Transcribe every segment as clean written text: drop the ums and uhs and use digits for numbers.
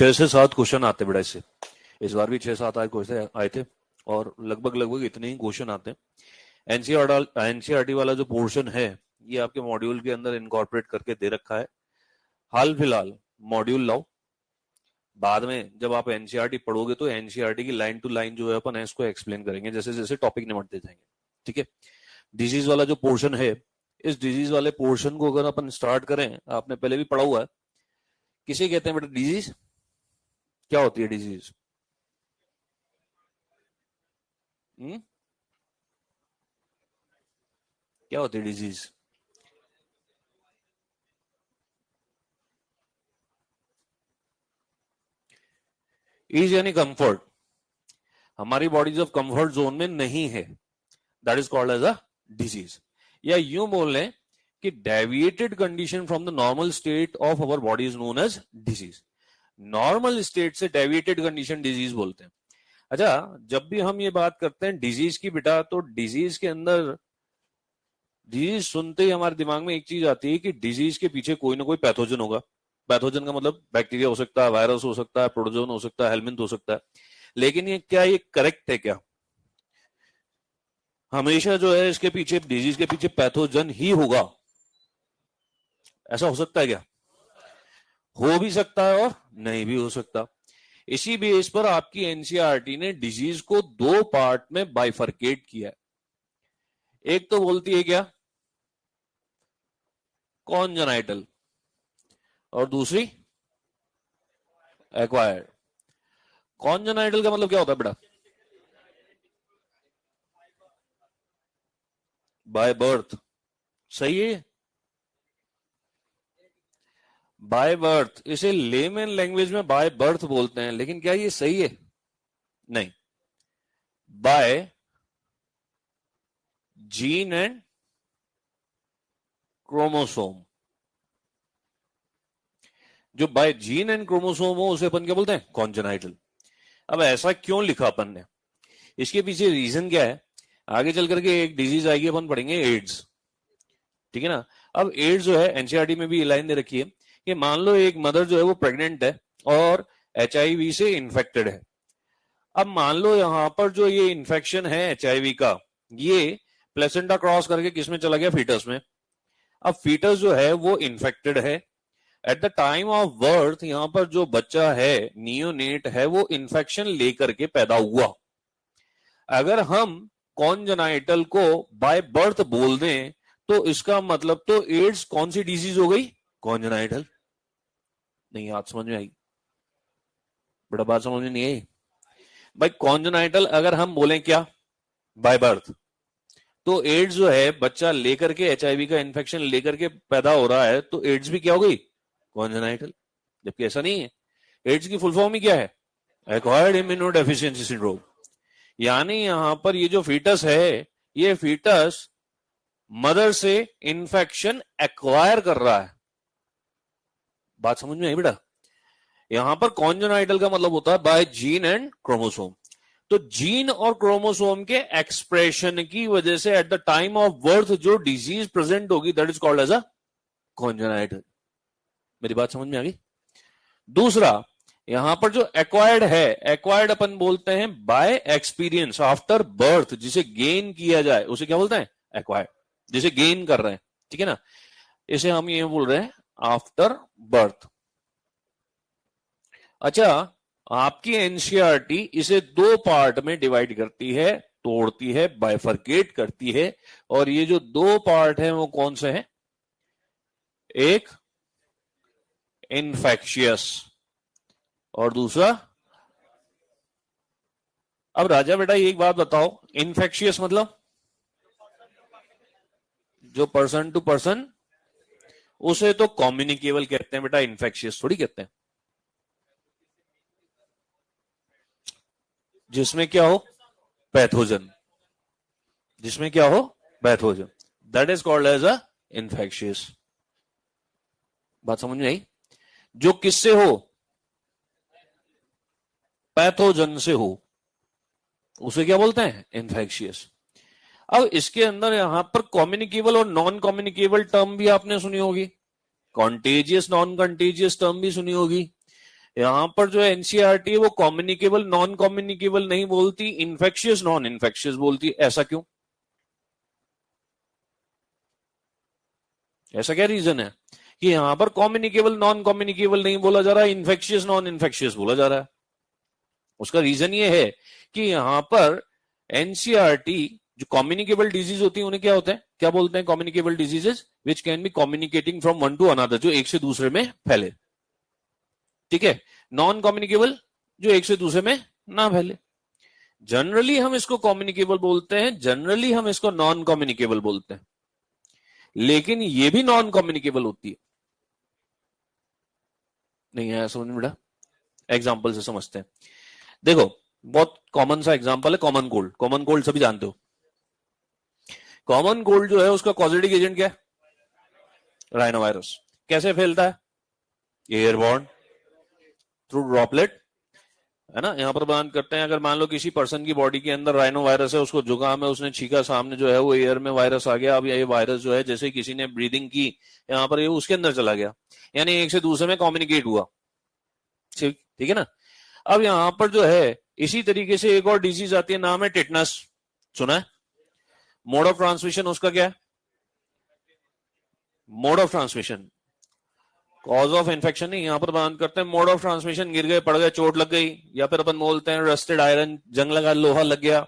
6 से 7 क्वेश्चन आते बेटा इससे। इस बार भी 6-7 क्वेश्चन आए थे और लगभग इतने ही क्वेश्चन आते हैं। एनसीईआरटी वाला जो पोर्शन है ये आपके मॉड्यूल के अंदर इनकॉर्पोरेट करके दे रखा है। हाल फिलहाल मॉड्यूल लाओ, बाद में जब आप एनसीईआरटी पढ़ोगे तो एनसीईआरटी की लाइन टू लाइन जो है अपन इसको एक्सप्लेन करेंगे जैसे जैसे टॉपिक निपटते जाएंगे। ठीक है, डिजीज वाला जो पोर्शन है, इस डिजीज वाले पोर्शन को अगर अपन स्टार्ट करें, आपने पहले भी पढ़ा हुआ है, किसे कहते हैं बेटा डिजीज? क्या होती है डिजीज? क्या होती है डिजीज? ईज यानी कंफर्ट, हमारी बॉडी जब कंफर्ट जोन में नहीं है, that is called as a disease. या यूं बोल लें कि deviated condition from the normal state of our body is known as disease. Normal state से डेविएटेड कंडीशन डिजीज बोलते हैं। अच्छा, जब भी हम ये बात करते हैं डिजीज की बेटा, तो डिजीज के अंदर, डिजीज सुनते ही हमारे दिमाग में एक चीज आती है कि डिजीज के पीछे कोई ना कोई पैथोजन होगा। पैथोजन का मतलब बैक्टीरिया हो सकता है, वायरस हो सकता है, प्रोटोजोन हो सकता है, हेलमिंथ हो सकता है। लेकिन ये क्या, ये करेक्ट है क्या? हमेशा जो है इसके पीछे, डिजीज के पीछे पैथोजन ही होगा, ऐसा हो सकता है क्या? हो भी सकता है और नहीं भी हो सकता। इसी बेस पर आपकी एनसीईआरटी ने डिजीज को 2 पार्ट में बाइफरकेट किया है। एक तो बोलती है क्या, कॉन्जेनाइटल, और दूसरी एक्वायर्ड। कॉन्जेनाइटल का मतलब क्या होता है बेटा? बाय बर्थ, सही है। बाय बर्थ, इसे लेमन लैंग्वेज में बाय बर्थ बोलते हैं, लेकिन क्या ये सही है? नहीं। बाय जीन एंड क्रोमोसोम, जो बाय जीन एंड क्रोमोसोम हो उसे अपन क्या बोलते हैं? कॉन्जेनाइटल। अब ऐसा क्यों लिखा अपन ने, इसके पीछे रीजन क्या है? आगे चल करके एक डिजीज आएगी, अपन पढ़ेंगे एड्स, ठीक है ना। अब एड्स जो है, एनसीईआरटी में भी ये लाइन दे रखी है कि मान लो एक मदर जो है वो प्रेग्नेंट है और एचआईवी से इन्फेक्टेड है। अब मान लो यहां पर जो ये इन्फेक्शन है एचआईवी का, ये प्लेसेंटा क्रॉस करके किसमें चला गया? फीटस में। अब फीटस जो है वो इन्फेक्टेड है, eight the time of birth यहां पर जो बच्चा है, नियोनेट है, वो इन्फेक्शन लेकर के पैदा हुआ। अगर हम कॉन्जेनाइटल को बाय बर्थ बोल दें तो इसका मतलब तो एड्स कौन सी डिजीज हो गई? कॉन्जेनाइटल। नहीं, बात समझ में आई बड़ा? बात समझ में नहीं आई भाई। कॉन्जेनाइटल अगर हम बोलें क्या, बाय बर्थ, तो एड्स जो है बच्चा लेकर के, एचआईवी का इन्फेक्शन लेकर के पैदा हो रहा है, तो एड्स भी क्या हो गई? कॉन्जेनाइटल। जबकि ऐसा नहीं है। एड्स की फुल फॉर्म ही क्या है? Acquired immunodeficiency syndrome. यानी यहां पर ये जो फीटस है, ये फीटस मदर से इन्फेक्शन एक्वायर कर रहा है। बात समझ में आई बेटा? यहां पर कॉन्जेनाइटल का मतलब होता है बाय जीन एंड क्रोमोसोम। तो जीन और क्रोमोसोम के एक्सप्रेशन की वजह से at the time of birth जो डिजीज प्रेजेंट होगी, that is called as a congenital. मेरी बात समझ में आ गई? दूसरा, यहां पर जो एक्वायर्ड है, एक्वायर्ड अपन बोलते हैं बाय एक्सपीरियंस आफ्टर बर्थ, जिसे गेन किया जाए उसे क्या बोलते हैं? एक्वायर्ड। जिसे गेन कर रहे हैं, ठीक है ना, इसे हम ये बोल रहे हैं आफ्टर बर्थ। अच्छा, आपकी एनसीईआरटी इसे 2 पार्ट में डिवाइड करती है, तोड़ती है, बाइफरकेट करती है। और ये जो 2 पार्ट हैं वो कौन से हैं? एक इन्फेक्शियस और दूसरा, अब राजा बेटा एक बात बताओ, इन्फेक्शियस मतलब जो पर्सन टू पर्सन, उसे तो कम्युनिकेबल कहते हैं बेटा, इन्फेक्शियस थोड़ी कहते हैं। जिसमें क्या हो? पैथोजन। जिसमें क्या हो? Pathogen, that is called as a infectious. बात समझ में आई? जो किससे हो? पैथोजन से हो, उसे क्या बोलते हैं? इन्फेक्शियस। अब इसके अंदर यहां पर कम्युनिकेबल और नॉन कम्युनिकेबल टर्म भी आपने सुनी होगी, कॉन्टेजियस, नॉन कंटेजियस टर्म भी सुनी होगी। यहां पर जो एनसीईआरटी है वो कम्युनिकेबल नॉन कम्युनिकेबल नहीं बोलती, इन्फेक्शियस नॉन इन्फेक्शियस बोलती। ऐसा क्यों? ऐसा क्या रीजन है कि यहां पर कम्युनिकेबल नॉन कम्युनिकेबल नहीं बोला जा रहा है, इन्फेक्शियस नॉन इन्फेक्शियस बोला जा रहा है? उसका रीजन ये है कि यहां पर एनसीईआरटी जो कम्युनिकेबल डिजीज होती है उन्हें क्या होता है, क्या बोलते हैं, communicable diseases which can be communicating from one two another, जो एक से दूसरे में फैले। ठीक है। नॉन कम्युनिकेबल जो एक से दूसरे में ना फैले। जनरली हम इसको कम्युनिकेबल बोलते हैं, जनरली हम इसको नॉन कम्युनिकेबल बोलते हैं, लेकिन ये भी नॉन कम्युनिकेबल होती है। नहीं है समझ में बेटा? एग्जाम्पल से समझते हैं। देखो, बहुत कॉमन सा एग्जाम्पल है कॉमन कोल्ड। कॉमन कोल्ड सभी जानते हो। कॉमन कोल्ड जो है उसका कॉजेटिक एजेंट क्या है? Rhino virus. कैसे फैलता है? एयरबॉर्न, थ्रू ड्रॉपलेट, है ना। यहां पर बयान करते हैं, अगर मान लो किसी पर्सन की बॉडी के अंदर राइनो वायरस है, उसको जुकाम है, उसने छींका, सामने जो है वो एयर में वायरस आ गया। अब ये वायरस जो है जैसे किसी ने ब्रीदिंग की, यहाँ पर ये उसके अंदर चला गया, यानी एक से दूसरे में कम्युनिकेट हुआ। ठीक ठीक है ना। अब यहाँ पर जो है इसी तरीके से एक और डिजीज आती है, नाम है टिटनस। सुना है? मोड ऑफ ट्रांसमिशन उसका क्या है? Mode of transmission, cause of infection नहीं। यहां पर बात करते हैं मोड ऑफ ट्रांसमिशन, गिर गए, पड़ गए, चोट लग गई, या फिर अपन बोलते हैं रस्टेड आयरन, जंग लगा, लोहा लग गया,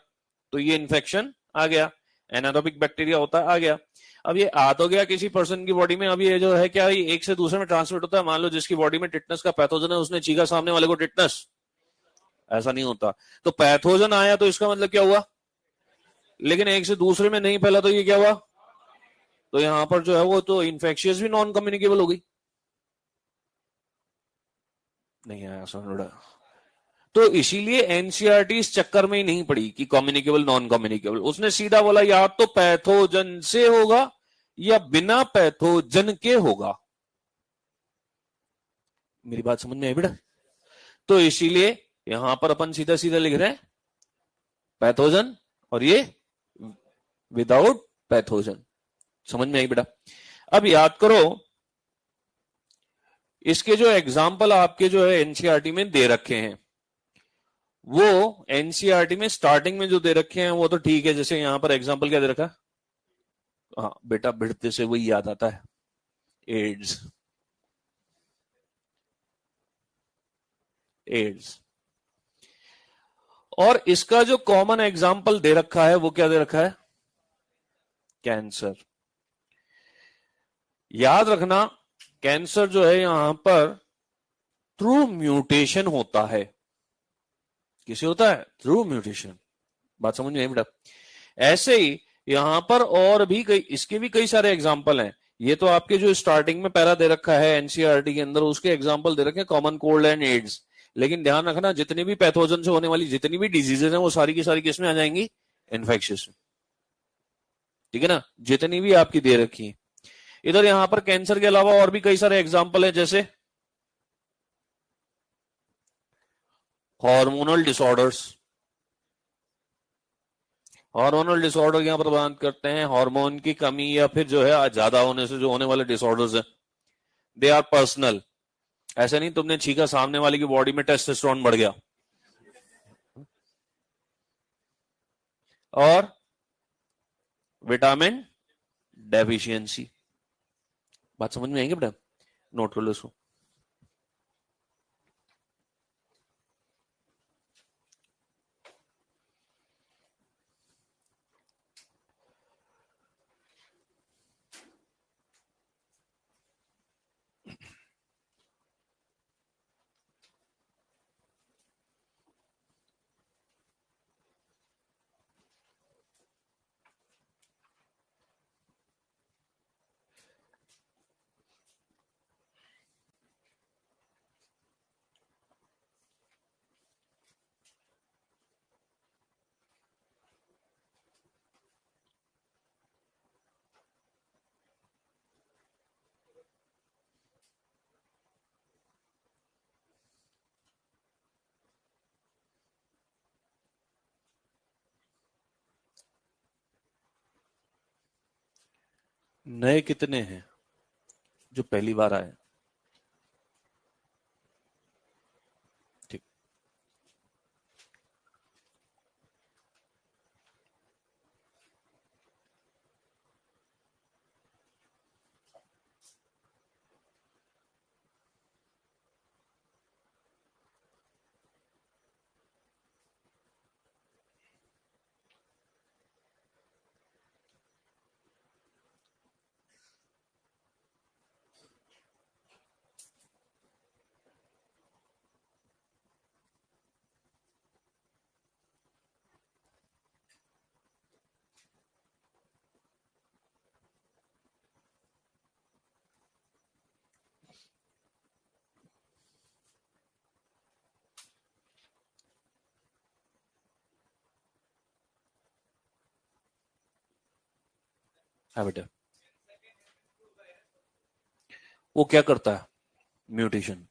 तो ये इन्फेक्शन आ गया। एनारोबिक बैक्टीरिया होता है, आ गया। अब ये आ तो गया किसी पर्सन की बॉडी में, अब ये जो है क्या, ये एक से दूसरे में ट्रांसमिट होता है। मान लो जिसकी बॉडी में टिटनस का पैथोजन है, उसने चीखा सामने वाले को टिटनस, ऐसा नहीं होता। तो पैथोजन आया तो इसका मतलब क्या हुआ, लेकिन एक से दूसरे में नहीं फैला, तो ये क्या हुआ, तो यहां पर जो है वो तो इन्फेक्शियस भी नॉन कम्युनिकेबल हो गई। नहीं आया समझ? तो इसीलिए एनसीईआरटी इस चक्कर में ही नहीं पड़ी कि कम्युनिकेबल नॉन कम्युनिकेबल। उसने सीधा बोला या तो पैथोजन से होगा या बिना पैथोजन के होगा। मेरी बात समझ में आई बेटा? तो इसीलिए यहां पर अपन सीधा सीधा लिख रहे हैं पैथोजन, और ये विदाउट पैथोजन। समझ में आई बेटा? अब याद करो, इसके जो एग्जाम्पल आपके जो है एनसीईआरटी में दे रखे हैं, वो एनसीईआरटी में स्टार्टिंग में जो दे रखे हैं वो तो ठीक है। जैसे यहां पर एग्जाम्पल क्या दे रखा है? हाँ बेटा, भिड़ते से वही याद आता है, एड्स। एड्स। और इसका जो कॉमन एग्जाम्पल दे रखा है वो क्या दे रखा है? कैंसर। याद रखना, कैंसर जो है यहां पर थ्रू म्यूटेशन होता है। किसे होता है? Through mutation. बात समझ में आई बेटा? ऐसे ही यहां पर और भी कई, इसके भी कई सारे एग्जाम्पल हैं। ये तो आपके जो स्टार्टिंग में पैरा दे रखा है एनसीईआरटी के अंदर, उसके एग्जाम्पल दे रखे हैं कॉमन कोल्ड एंड एड्स। लेकिन ध्यान रखना, जितनी भी पैथोजन से होने वाली जितनी भी डिजीजेज हैं वो सारी की सारी किस में आ जाएंगी? इन्फेक्शियस में। ठीक है ना, जितनी भी आपकी दे रखी है। इधर यहां पर कैंसर के अलावा और भी कई सारे एग्जाम्पल है, जैसे हार्मोनल डिसऑर्डर्स। हार्मोनल डिसऑर्डर यहां पर बात करते हैं हार्मोन की कमी या फिर जो है ज्यादा होने से जो होने वाले डिसऑर्डर्स हैं, दे आर पर्सनल। ऐसे नहीं तुमने छीका, सामने वाले की बॉडी में टेस्टोस्टेरोन बढ़ गया। और विटामिन डेफिशिएंसी। बात समझ में आएगी बेटा? नोट कर लो इसको। नए कितने हैं जो पहली बार आए? है बेटा। वो क्या करता है? म्यूटेशन।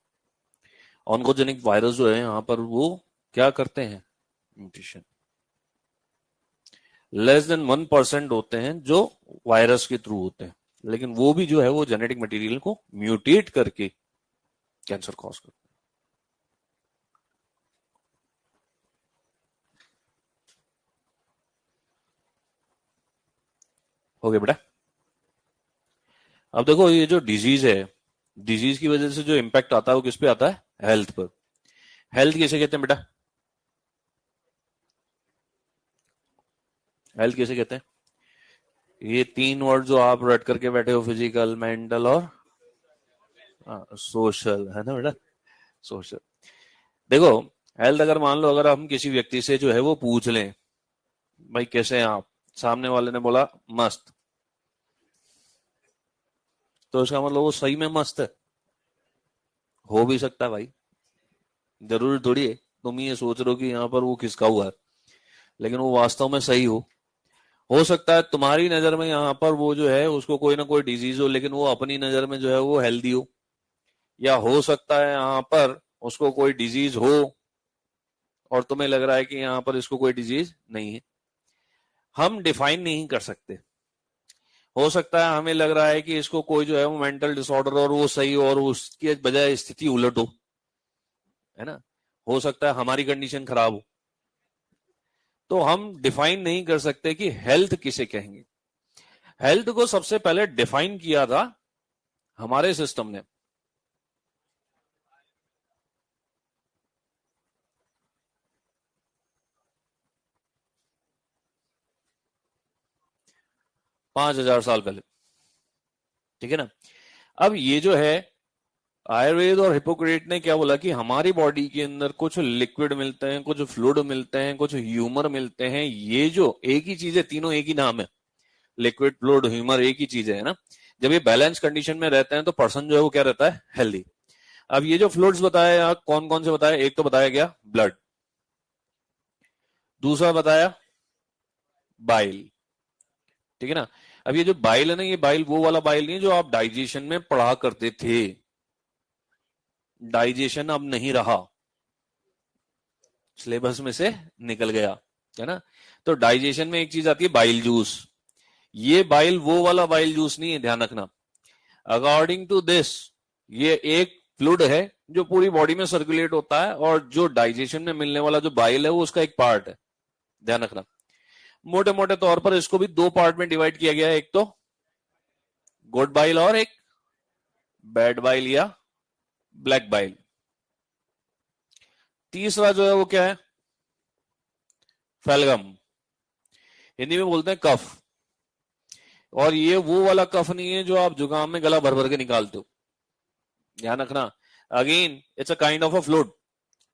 ऑन्कोजेनिक वायरस जो है यहाँ पर वो क्या करते हैं? म्यूटेशन। लेस देन 1% होते हैं जो वायरस के थ्रू होते हैं, लेकिन वो भी जो है वो जेनेटिक मटेरियल को म्यूटेट करके कैंसर कॉज करते हैं। हो गया बेटा। अब देखो ये जो डिजीज है, डिजीज की वजह से जो इम्पैक्ट आता है वो किस पे आता है? हेल्थ पर। हेल्थ किसे कहते हैं बेटा? हेल्थ किसे कहते हैं? ये तीन वर्ड जो आप रट करके बैठे हो, फिजिकल, मेंटल और सोशल, है ना बेटा? सोशल। देखो, हेल्थ अगर मान लो अगर हम किसी व्यक्ति से जो है वो पूछ लें, भाई कैसे हैं आप, सामने वाले ने बोला मस्त, तो इसका मतलब वो सही में मस्त है? हो भी सकता है भाई, जरूरी थोड़ी है तुम ये सोच रहे हो कि यहाँ पर वो किसका हुआ है, लेकिन वो वास्तव में सही हो सकता है तुम्हारी नजर में यहाँ पर वो जो है उसको कोई ना कोई डिजीज हो, लेकिन वो अपनी नजर में जो है वो हेल्दी हो। या हो सकता है यहाँ पर उसको कोई डिजीज हो और तुम्हें लग रहा है कि यहाँ पर इसको कोई डिजीज नहीं है। हम डिफाइन नहीं कर सकते। हो सकता है हमें लग रहा है कि इसको कोई जो है वो मेंटल डिसऑर्डर और वो सही हो और उसकी बजाय स्थिति उलट हो, है ना? हो सकता है हमारी कंडीशन खराब हो। तो हम डिफाइन नहीं कर सकते कि हेल्थ किसे कहेंगे। हेल्थ को सबसे पहले डिफाइन किया था हमारे सिस्टम ने। पांच हजार साल पहले, ठीक है ना? अब ये जो है आयुर्वेद और हिपोक्रेट ने क्या बोला कि हमारी बॉडी के अंदर कुछ लिक्विड मिलते हैं, कुछ फ्लूइड मिलते हैं, कुछ ह्यूमर मिलते हैं। ये जो एक ही चीज है, तीनों एक ही नाम है, लिक्विड, फ्लूइड, ह्यूमर, एक ही चीज है ना? जब ये बैलेंस कंडीशन में रहते हैं तो पर्सन जो है वो क्या रहता है? हेल्दी। अब ये जो फ्लूइड्स बताया यहाँ कौन कौन से बताया? एक तो बताया गया ब्लड, दूसरा बताया बाइल, ठीक है ना? अब ये जो बाइल है ना, ये बाइल वो वाला बाइल नहीं है जो आप डाइजेशन में पढ़ा करते थे। डाइजेशन अब नहीं रहा, सिलेबस में से निकल गया, है ना? तो डाइजेशन में एक चीज आती है बाइल जूस। ये बाइल वो वाला बाइल जूस नहीं है, ध्यान रखना। अकॉर्डिंग टू दिस ये एक फ्लूइड है जो पूरी बॉडी में सर्कुलेट होता है, और जो डाइजेशन में मिलने वाला जो बाइल है वो उसका एक पार्ट है। ध्यान रखना। मोटे मोटे तौर पर इसको भी दो पार्ट में डिवाइड किया गया है, एक तो गुड बाइल और एक बैड बाइल या ब्लैक बाइल। तीसरा जो है वो क्या है? फेलगम, हिंदी में बोलते हैं कफ। और ये वो वाला कफ नहीं है जो आप जुकाम में गला भर भर के निकालते हो, ध्यान रखना। Again it's a kind of a fluid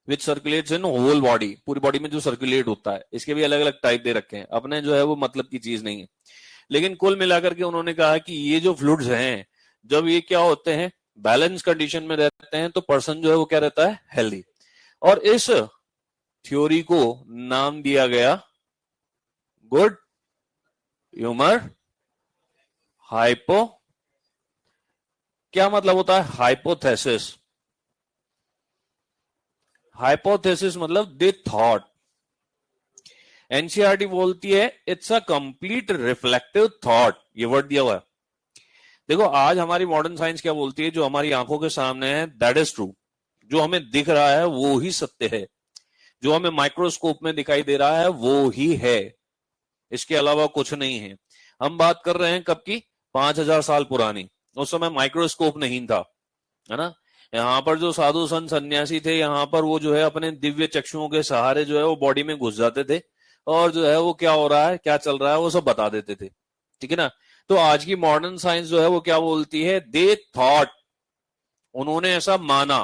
which circulates in whole body, पूरी बॉडी में जो सर्कुलेट होता है। इसके भी अलग अलग टाइप दे रखे हैं, अपने जो है वो मतलब की चीज नहीं है। लेकिन कुल मिलाकर के उन्होंने कहा कि ये जो फ्लूइड्स हैं, जब ये क्या होते हैं? बैलेंस कंडीशन में रहते हैं, तो पर्सन जो है वो क्या रहता है? हेल्दी। और इस थ्योरी को नाम दिया गया गुड ह्यूमर हाइपो। क्या मतलब होता है हाइपोथेसिस? हाइपोथेसिस मतलब दे थॉट। एनसीईआरटी बोलती है it's a complete reflective thought, ये वर्ड दिया हुआ है। देखो आज हमारी मॉडर्न साइंस क्या बोलती है? जो हमारी आंखों के सामने है दैट इज ट्रू, जो हमें दिख रहा है वो ही सत्य है, जो हमें माइक्रोस्कोप में दिखाई दे रहा है वो ही है, इसके अलावा कुछ नहीं है। हम बात कर रहे हैं कब की? 5000 साल पुरानी। उस समय माइक्रोस्कोप नहीं था, है ना? यहाँ पर जो साधु संत सन्यासी थे, यहाँ पर वो जो है अपने दिव्य चक्षुओं के सहारे जो है वो बॉडी में घुस जाते थे, और जो है वो क्या हो रहा है, क्या चल रहा है, वो सब बता देते थे, ठीक है ना? तो आज की मॉडर्न साइंस जो है वो क्या बोलती है? दे थॉट, उन्होंने ऐसा माना।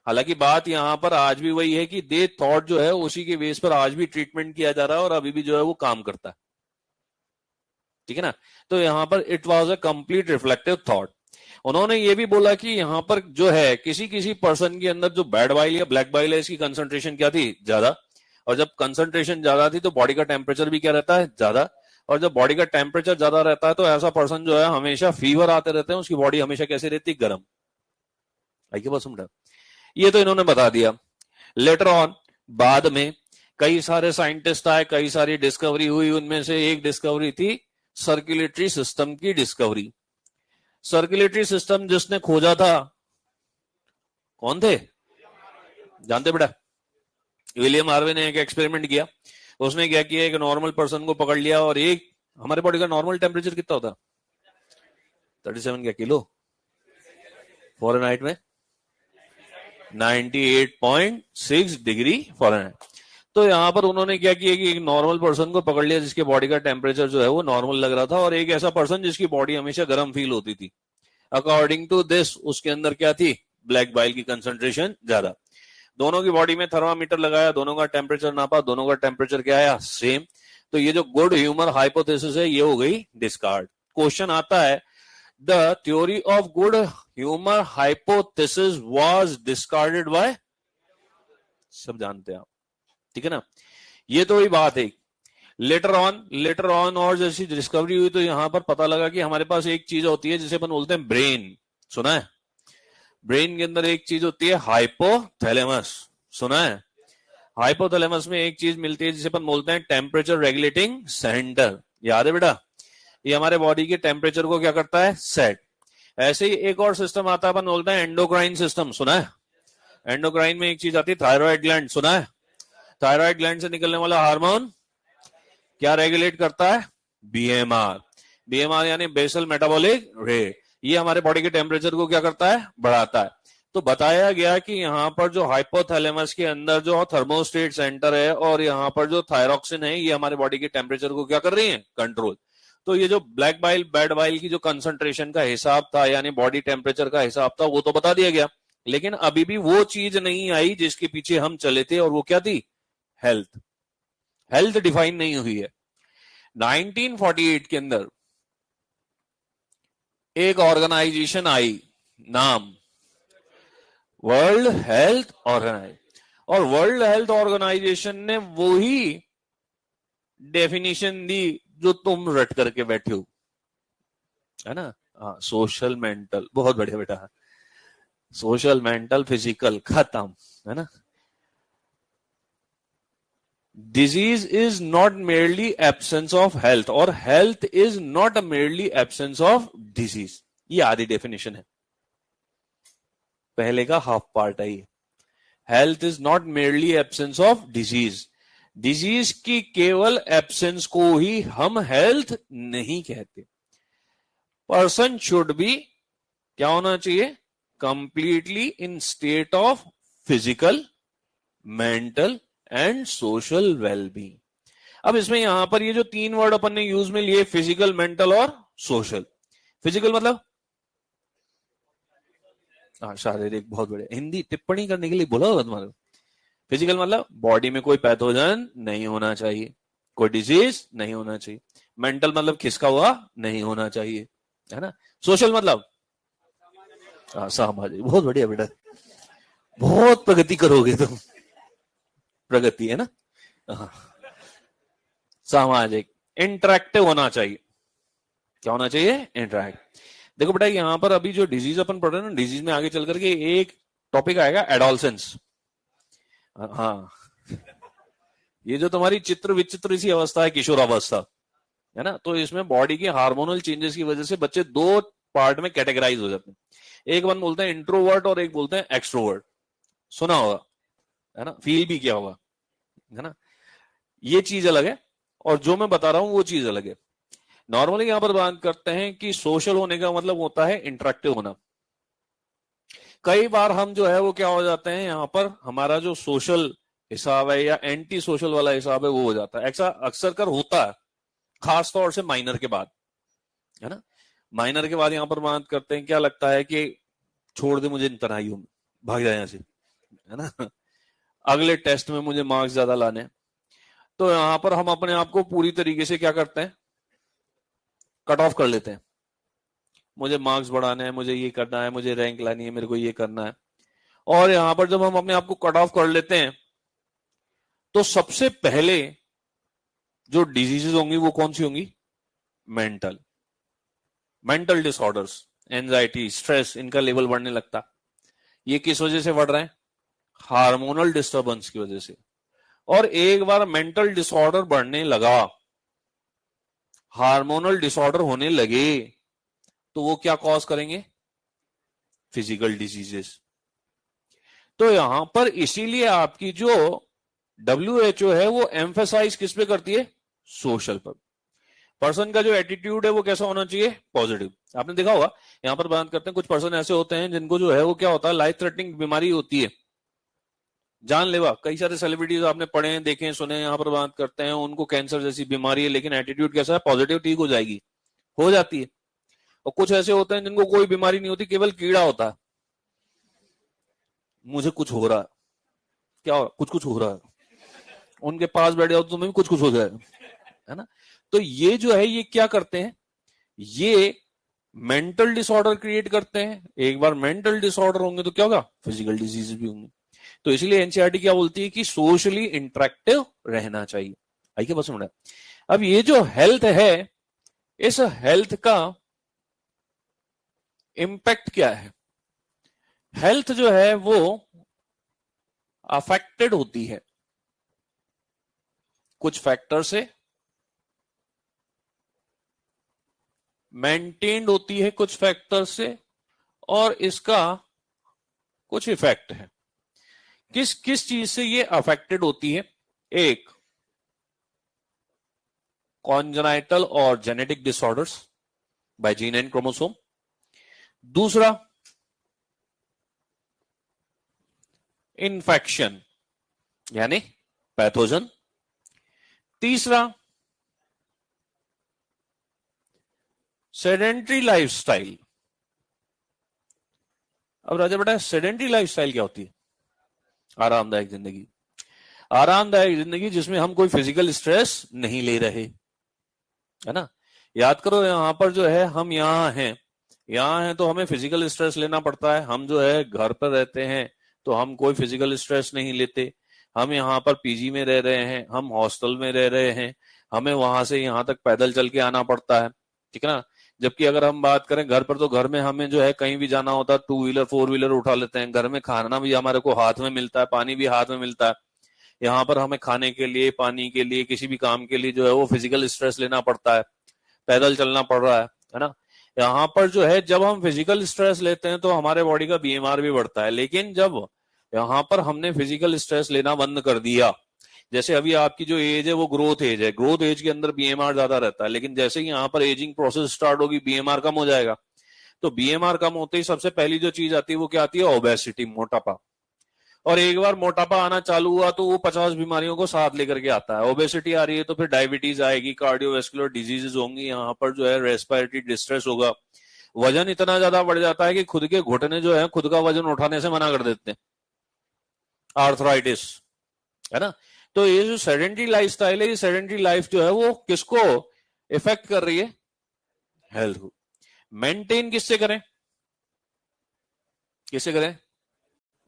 हालांकि बात यहां पर आज भी वही है कि दे थॉट जो है उसी के बेस पर आज भी ट्रीटमेंट किया जा रहा है और अभी भी जो है वो काम करता है, ठीक है ना? तो यहां पर it was a complete reflective thought. उन्होंने ये भी बोला कि यहां पर जो है किसी किसी पर्सन के अंदर जो बैड बाइल या ब्लैक बाइल है, इसकी कंसंट्रेशन क्या थी? ज्यादा। और जब कंसंट्रेशन ज्यादा थी तो बॉडी का टेम्परेचर भी क्या रहता है? ज्यादा। और जब बॉडी का टेम्परेचर ज्यादा रहता है तो ऐसा पर्सन जो है हमेशा फीवर आते रहते हैं, उसकी बॉडी हमेशा कैसी रहती है, गर्म। आई के पास समझा? ये तो इन्होंने बता दिया। लेटर ऑन बाद में कई सारे साइंटिस्ट आए, कई सारी डिस्कवरी हुई, उनमें से एक डिस्कवरी थी सर्कुलेटरी सिस्टम की डिस्कवरी। सर्कुलेटरी सिस्टम जिसने खोजा था कौन थे, जानते बेटा? विलियम हार्वे ने एक एक्सपेरिमेंट किया। उसने क्या किया, एक नॉर्मल पर्सन को पकड़ लिया और एक, हमारे बॉडी का नॉर्मल टेम्परेचर कितना होता है, 37 क्या किलो फ़ारेनहाइट में, 98.6 डिग्री फ़ारेनहाइट। तो यहां पर उन्होंने क्या किया कि एक नॉर्मल पर्सन को पकड़ लिया जिसके बॉडी का टेम्परेचर जो है वो नॉर्मल लग रहा था, और एक ऐसा पर्सन जिसकी बॉडी हमेशा गर्म फील होती थी। अकॉर्डिंग टू दिस उसके अंदर क्या थी, ब्लैक बाइल की कंसंट्रेशन ज्यादा। दोनों की बॉडी में थर्मामीटर लगाया, दोनों का टेम्परेचर नापा, दोनों का टेम्परेचर क्या आया, सेम। तो ये जो गुड ह्यूमर हाइपोथेसिस है ये हो गई डिस्कार्ड। क्वेश्चन आता है, the theory of good humour hypothesis was discarded by, सब जानते हैं आप, ठीक है ना? ये तो वही बात है। लेटर ऑन और जैसी डिस्कवरी हुई तो यहां पर पता लगा कि हमारे पास एक चीज होती है जिसे अपन बोलते हैं ब्रेन, सुना है? ब्रेन के अंदर एक चीज होती है हाइपोथैलेमस, सुना है? हाइपोथैलेमस में एक चीज मिलती है जिसे अपन बोलते हैं टेम्परेचर रेगुलेटिंग सेंटर, याद है बेटा? ये हमारे बॉडी के टेम्परेचर को क्या करता है, सेट। ऐसे ही एक और सिस्टम आता है, अपन बोलते हैं एंडोक्राइन सिस्टम, सुना है? एंडोक्राइन में एक चीज आती है थायराइड ग्लैंड, सुना है? थायराइड ग्लैंड से निकलने वाला हार्मोन क्या रेगुलेट करता है, बीएमआर। बीएमआर यानी बेसल मेटाबॉलिक रेट, ये हमारे बॉडी के टेम्परेचर को क्या करता है, बढ़ाता है। तो बताया गया कि यहाँ पर जो हाइपोथैलेमस के अंदर जो थर्मोस्टेट सेंटर है और यहाँ पर जो थायरॉक्सिन है, ये हमारे बॉडी के टेम्परेचर को क्या कर रही है, कंट्रोल। तो ये जो ब्लैक बाइल बैड बाइल की जो कंसंट्रेशन का हिसाब था यानी बॉडी टेम्परेचर का हिसाब था, वो तो बता दिया गया, लेकिन अभी भी वो चीज नहीं आई जिसके पीछे हम चले थे, और वो क्या थी, हेल्थ। हेल्थ डिफाइन नहीं हुई है। 1948 के अंदर एक ऑर्गेनाइजेशन आई, नाम वर्ल्ड हेल्थ ऑर्गेनाइजेशन, और वर्ल्ड हेल्थ ऑर्गेनाइजेशन ने वही डेफिनेशन दी जो तुम रट करके बैठे हो, है ना? हाँ, सोशल मेंटल, बहुत बढ़िया बेटा, सोशल मेंटल फिजिकल खत्म, है ना? Disease is not merely absence of health, और health is not merely absence of disease, ये आधी डेफिनेशन है। पहले का हाफ पार्ट है ये, health is not merely absence of disease, disease की केवल एब्सेंस को ही हम हेल्थ नहीं कहते। पर्सन शुड बी क्या होना चाहिए, completely in state of physical, mental and social wellbeing. अब इसमें यहां पर ये जो तीन वर्ड अपन ने यूज में लिए, फिजिकल, मेंटल और सोशल। फिजिकल मतलब शारीरिक, बहुत बढ़िया, हिंदी टिप्पणी करने के लिए बोला होगा तुम्हारे। फिजिकल मतलब बॉडी में कोई पैथोजन नहीं होना चाहिए, कोई डिजीज नहीं होना चाहिए। मेंटल मतलब खिसका हुआ नहीं होना चाहिए, है ना? सोशल मतलब सामाजिक, बहुत बढ़िया बेटा, बहुत प्रगति करोगे तुम, प्रगति है ना? सामाजिक, इंटरेक्टिव होना चाहिए, क्या होना चाहिए, इंटरेक्ट। देखो बेटा यहां पर अभी जो डिजीज अपन पढ़ रहे हैं ना, डिजीज में आगे चल करके एक टॉपिक आएगा एडोलसेंस। हाँ, ये जो तुम्हारी चित्र विचित्र सी अवस्था है, किशोरावस्था, है ना? तो इसमें बॉडी के हार्मोनल चेंजेस की वजह से बच्चे दो पार्ट में कैटेगराइज हो जाते हैं। एक वन बोलते हैं इंट्रोवर्ट और एक बोलते हैं एक्सट्रोवर्ट, सुना होगा, है ना? फील भी किया होगा, है ना? ये चीज अलग है और जो मैं बता रहा हूं वो चीज अलग है। नॉर्मली यहां पर बात करते हैं कि सोशल होने का मतलब होता है इंटरेक्टिव होना। कई बार हम जो है वो क्या हो जाते हैं, यहां पर हमारा जो सोशल हिसाब है या एंटी सोशल वाला हिसाब है वो हो जाता है। ऐसा अक्सर कर होता है, खास तौर से माइनर के बाद, है ना? माइनर के बाद यहां पर बात करते हैं, क्या लगता है कि छोड़ दे मुझे इन तनाइयों में, भाग जाए यहां से, है ना? अगले टेस्ट में मुझे मार्क्स ज्यादा लाने। तो यहां पर हम अपने आप को पूरी तरीके से क्या करते हैं, कट ऑफ कर लेते हैं। मुझे मार्क्स बढ़ाने हैं, मुझे ये करना है, मुझे रैंक लानी है, मेरे को ये करना है। और यहां पर जब हम अपने आप को कट ऑफ कर लेते हैं तो सबसे पहले जो डिजीजेस होंगी वो कौन सी होंगी, मेंटल डिसऑर्डर्स, एंजाइटी, स्ट्रेस, इनका लेवल बढ़ने लगता। ये किस वजह से बढ़ रहे हैं? हार्मोनल डिस्टर्बेंस की वजह से। और एक बार मेंटल डिसऑर्डर बढ़ने लगा, हार्मोनल डिसऑर्डर होने लगे, तो वो क्या कॉज करेंगे? Physical diseases. तो यहां पर इसीलिए आपकी जो WHO है वो एम्फेसाइज किस पे करती है? सोशल पर। पर्सन का जो एटीट्यूड है वो कैसा होना चाहिए? पॉजिटिव। आपने देखा होगा, यहां पर बात करते हैं, कुछ पर्सन ऐसे होते हैं जिनको जो है वो क्या होता है, लाइफ थ्रेटनिंग बीमारी होती है, जानलेवा। कई सारे सेलिब्रिटीज आपने पढ़े हैं, देखे हैं, सुने हैं, यहाँ पर बात करते हैं, उनको कैंसर जैसी बीमारी है, लेकिन एटीट्यूड कैसा है? पॉजिटिव, ठीक हो जाएगी, हो जाती है। और कुछ ऐसे होते हैं जिनको कोई बीमारी नहीं होती, केवल कीड़ा होता है, मुझे कुछ हो रहा है, क्या हो रहा? कुछ कुछ हो रहा है, उनके पास बैठ जाओ तो तुम्हें भी कुछ कुछ हो जाए, है ना? तो ये जो है, ये क्या करते हैं? ये मेंटल डिसऑर्डर क्रिएट करते हैं। एक बार मेंटल डिसऑर्डर होंगे तो क्या होगा? फिजिकल डिजीज भी होंगे। तो इसलिए एनसीईआरटी क्या बोलती है कि सोशली इंटरेक्टिव रहना चाहिए। आइए बस समझ। अब ये जो हेल्थ है, इस हेल्थ का इंपैक्ट क्या है? हेल्थ जो है वो अफेक्टेड होती है कुछ फैक्टर से, मेंटेन्ड होती है कुछ फैक्टर से, और इसका कुछ इफेक्ट है। किस किस चीज से ये अफेक्टेड होती है? एक, कॉन्जेनाइटल और genetic disorders by gene and chromosome. दूसरा, इन्फेक्शन यानी पैथोजन। तीसरा, सेडेंट्री लाइफस्टाइल। अब राजा बेटा, सेडेंट्री लाइफस्टाइल क्या होती है? आरामदायक जिंदगी। आरामदायक जिंदगी जिसमें हम कोई फिजिकल स्ट्रेस नहीं ले रहे, है ना? याद करो, यहां पर जो है, हम यहाँ हैं तो हमें फिजिकल स्ट्रेस लेना पड़ता है। हम जो है घर पर रहते हैं तो हम कोई फिजिकल स्ट्रेस नहीं लेते। हम यहाँ पर पीजी में रह रहे हैं, हम हॉस्टल में रह रहे हैं, हमें वहां से यहाँ तक पैदल चल के आना पड़ता है, ठीक है ना? जबकि अगर हम बात करें घर पर, तो घर में हमें जो है कहीं भी जाना होता है, 2 व्हीलर 4 व्हीलर उठा लेते हैं। घर में खाना भी हमारे को हाथ में मिलता है, पानी भी हाथ में मिलता है। यहाँ पर हमें खाने के लिए, पानी के लिए, किसी भी काम के लिए जो है वो फिजिकल स्ट्रेस लेना पड़ता है, पैदल चलना पड़ रहा है ना? यहाँ पर जो है, जब हम फिजिकल स्ट्रेस लेते हैं तो हमारे बॉडी का बीएमआर भी बढ़ता है। लेकिन जब यहाँ पर हमने फिजिकल स्ट्रेस लेना बंद कर दिया, जैसे अभी आपकी जो एज है वो ग्रोथ एज है, ग्रोथ एज के अंदर बीएमआर ज्यादा रहता है, लेकिन जैसे ही यहाँ पर एजिंग प्रोसेस स्टार्ट होगी, बीएमआर कम हो जाएगा। तो बीएमआर कम होते ही सबसे पहली जो चीज आती है वो क्या आती है? ओबेसिटी, मोटापा। और एक बार मोटापा आना चालू हुआ तो वो 50 बीमारियों को साथ लेकर के आता है। ओबेसिटी आ रही है तो फिर डायबिटीज आएगी, कार्डियोवैस्कुलर डिजीजेस होंगी, यहाँ पर जो है रेस्पिरेटरी डिस्ट्रेस होगा। वजन इतना ज्यादा बढ़ जाता है कि खुद के घुटने जो है खुद का वजन उठाने से मना कर देते हैं, आर्थराइटिस, है ना? तो ये जो सेडेंट्री लाइफस्टाइल है, ये सेडेंट्री लाइफ जो है वो किसको इफेक्ट कर रही है? हेल्थ को। मेंटेन किससे करें? किससे करें?